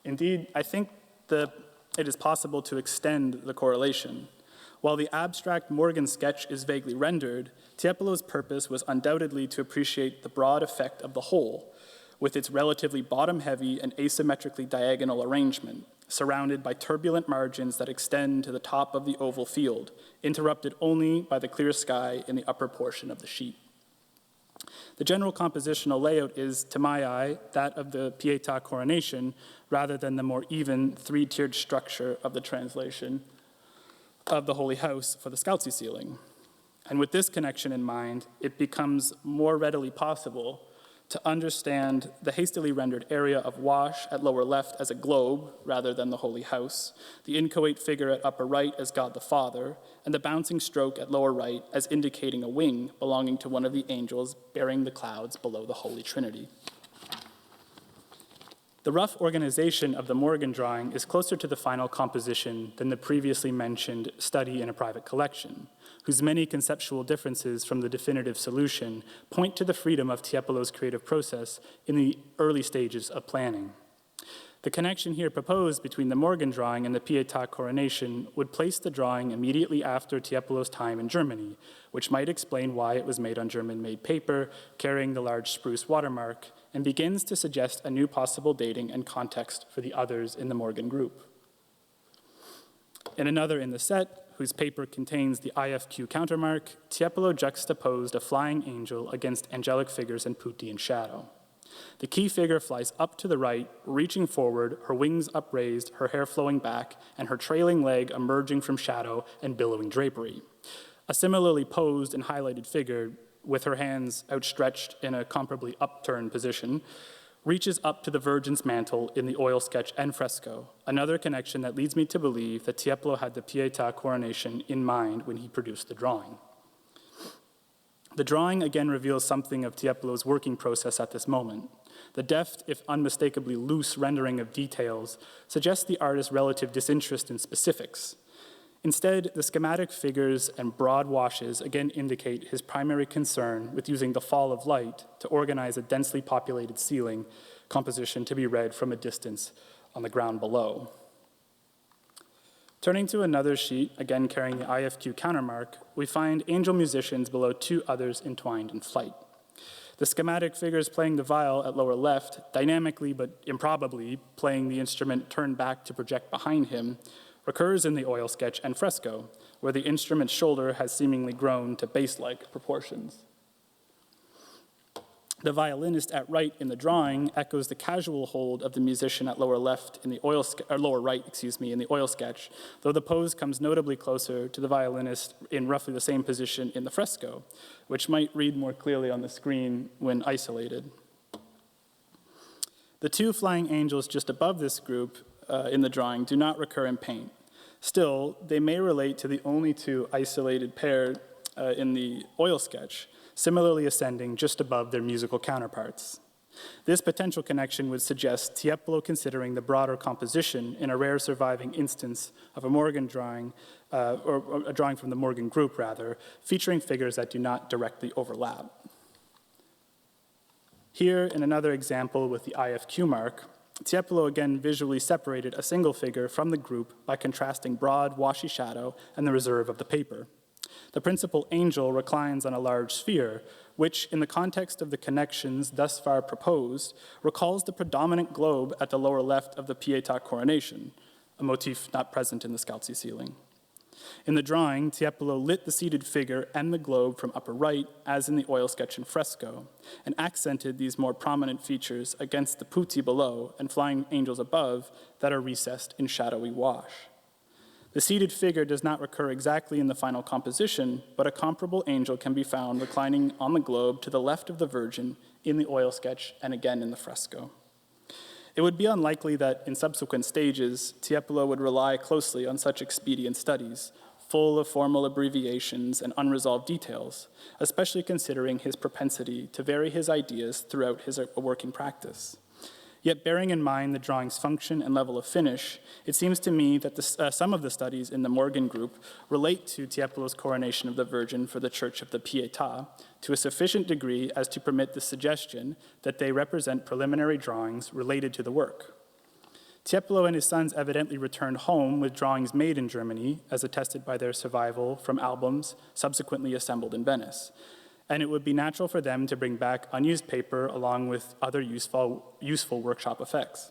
Indeed, I think it is possible to extend the correlation. While the abstract Morgan sketch is vaguely rendered, Tiepolo's purpose was undoubtedly to appreciate the broad effect of the whole, with its relatively bottom-heavy and asymmetrically diagonal arrangement, surrounded by turbulent margins that extend to the top of the oval field, interrupted only by the clear sky in the upper portion of the sheet. The general compositional layout is, to my eye, that of the Pietà coronation, rather than the more even three-tiered structure of the translation of the Holy House for the Scalzi ceiling. And with this connection in mind, it becomes more readily possible to understand the hastily rendered area of wash at lower left as a globe rather than the Holy House, the inchoate figure at upper right as God the Father, and the bouncing stroke at lower right as indicating a wing belonging to one of the angels bearing the clouds below the Holy Trinity. The rough organization of the Morgan drawing is closer to the final composition than the previously mentioned study in a private collection, whose many conceptual differences from the definitive solution point to the freedom of Tiepolo's creative process in the early stages of planning. The connection here proposed between the Morgan drawing and the Pietà coronation would place the drawing immediately after Tiepolo's time in Germany, which might explain why it was made on German-made paper, carrying the large spruce watermark, and begins to suggest a new possible dating and context for the others in the Morgan group. In another in the set, whose paper contains the IFQ countermark, Tiepolo juxtaposed a flying angel against angelic figures in putti and shadow. The key figure flies up to the right, reaching forward, her wings upraised, her hair flowing back, and her trailing leg emerging from shadow and billowing drapery. A similarly posed and highlighted figure, with her hands outstretched in a comparably upturned position, reaches up to the Virgin's mantle in the oil sketch and fresco, another connection that leads me to believe that Tiepolo had the Pietà coronation in mind when he produced the drawing. The drawing again reveals something of Tiepolo's working process at this moment. The deft, if unmistakably loose rendering of details suggests the artist's relative disinterest in specifics. Instead, the schematic figures and broad washes again indicate his primary concern with using the fall of light to organize a densely populated ceiling composition to be read from a distance on the ground below. Turning to another sheet, again carrying the IFQ countermark, we find angel musicians below two others entwined in flight. The schematic figures playing the viol at lower left, dynamically but improbably playing the instrument turned back to project behind him, recurs in the oil sketch and fresco, where the instrument's shoulder has seemingly grown to bass-like proportions. The violinist at right in the drawing echoes the casual hold of the musician at lower left in the lower right, in the oil sketch, though the pose comes notably closer to the violinist in roughly the same position in the fresco, which might read more clearly on the screen when isolated. The two flying angels just above this group in the drawing do not recur in paint. Still, they may relate to the only two isolated pair in the oil sketch, similarly ascending just above their musical counterparts. This potential connection would suggest Tiepolo considering the broader composition in a rare surviving instance of a Morgan drawing, or a drawing from the Morgan group, rather, featuring figures that do not directly overlap. Here, in another example with the IFQ mark, Tiepolo again visually separated a single figure from the group by contrasting broad, washy shadow and the reserve of the paper. The principal angel reclines on a large sphere, which, in the context of the connections thus far proposed, recalls the predominant globe at the lower left of the Pietà coronation, a motif not present in the Scalzi ceiling. In the drawing, Tiepolo lit the seated figure and the globe from upper right, as in the oil sketch and fresco, and accented these more prominent features against the putti below and flying angels above that are recessed in shadowy wash. The seated figure does not recur exactly in the final composition, but a comparable angel can be found reclining on the globe to the left of the Virgin in the oil sketch and again in the fresco. It would be unlikely that in subsequent stages, Tiepolo would rely closely on such expedient studies, full of formal abbreviations and unresolved details, especially considering his propensity to vary his ideas throughout his working practice. Yet bearing in mind the drawing's function and level of finish, it seems to me that some of the studies in the Morgan group relate to Tiepolo's coronation of the Virgin for the Church of the Pietà to a sufficient degree as to permit the suggestion that they represent preliminary drawings related to the work. Tiepolo and his sons evidently returned home with drawings made in Germany, as attested by their survival from albums subsequently assembled in Venice. and it would be natural for them to bring back unused paper along with other useful workshop effects.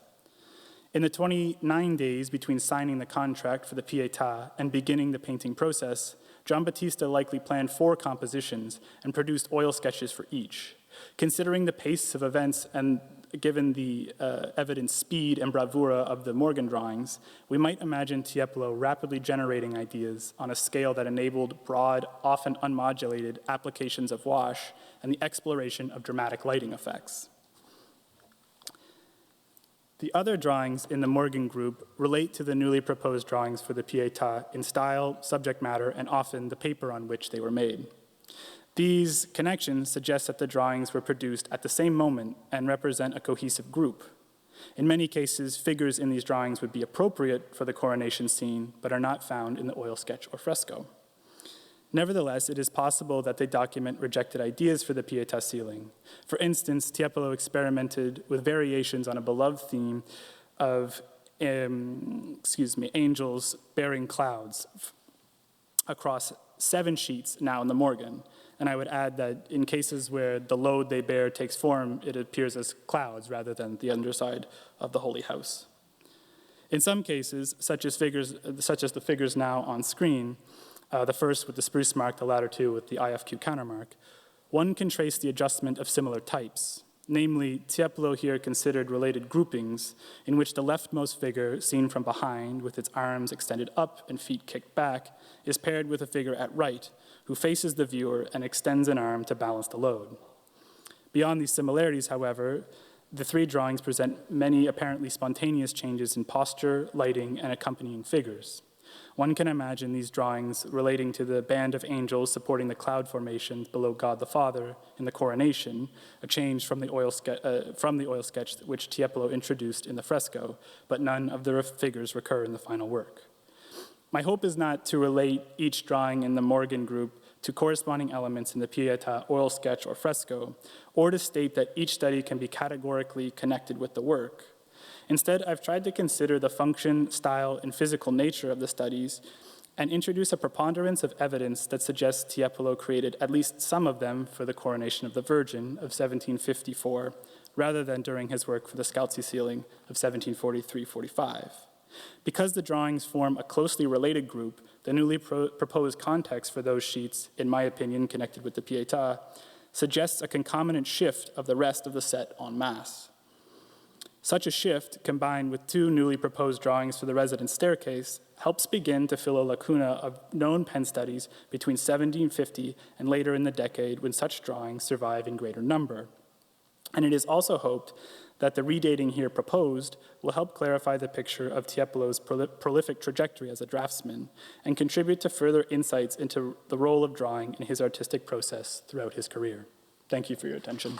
In the 29 days between signing the contract for the Pietà and beginning the painting process, Giambattista likely planned 4 compositions and produced oil sketches for each. Considering the pace of events and given the evident speed and bravura of the Morgan drawings, we might imagine Tiepolo rapidly generating ideas on a scale that enabled broad, often unmodulated applications of wash and the exploration of dramatic lighting effects. The other drawings in the Morgan group relate to the newly proposed drawings for the Pietà in style, subject matter, and often the paper on which they were made. These connections suggest that the drawings were produced at the same moment and represent a cohesive group. In many cases, figures in these drawings would be appropriate for the coronation scene, but are not found in the oil sketch or fresco. Nevertheless, it is possible that they document rejected ideas for the Pietà ceiling. For instance, Tiepolo experimented with variations on a beloved theme of angels bearing clouds across 7 sheets now in the Morgan. And I would add that in cases where the load they bear takes form, it appears as clouds rather than the underside of the Holy House. In some cases, such as the figures now on screen, the first with the spruce mark, the latter 2 with the IFQ countermark, one can trace the adjustment of similar types. Namely, Tiepolo here considered related groupings in which the leftmost figure, seen from behind with its arms extended up and feet kicked back, is paired with a figure at right, who faces the viewer and extends an arm to balance the load. Beyond these similarities, however, the 3 drawings present many apparently spontaneous changes in posture, lighting, and accompanying figures. One can imagine these drawings relating to the band of angels supporting the cloud formations below God the Father in the coronation, a change from the oil sketch which Tiepolo introduced in the fresco, but none of the figures recur in the final work. My hope is not to relate each drawing in the Morgan group to corresponding elements in the Pietà oil sketch or fresco, or to state that each study can be categorically connected with the work. Instead, I've tried to consider the function, style, and physical nature of the studies and introduce a preponderance of evidence that suggests Tiepolo created at least some of them for the coronation of the Virgin of 1754, rather than during his work for the Scalzi ceiling of 1743-45. Because the drawings form a closely related group, the newly proposed context for those sheets, in my opinion, connected with the Pietà, suggests a concomitant shift of the rest of the set en masse. Such a shift, combined with 2 newly proposed drawings for the residence staircase, helps begin to fill a lacuna of known pen studies between 1750 and later in the decade when such drawings survive in greater number. And it is also hoped that the redating here proposed will help clarify the picture of Tiepolo's prolific trajectory as a draftsman and contribute to further insights into the role of drawing in his artistic process throughout his career. Thank you for your attention.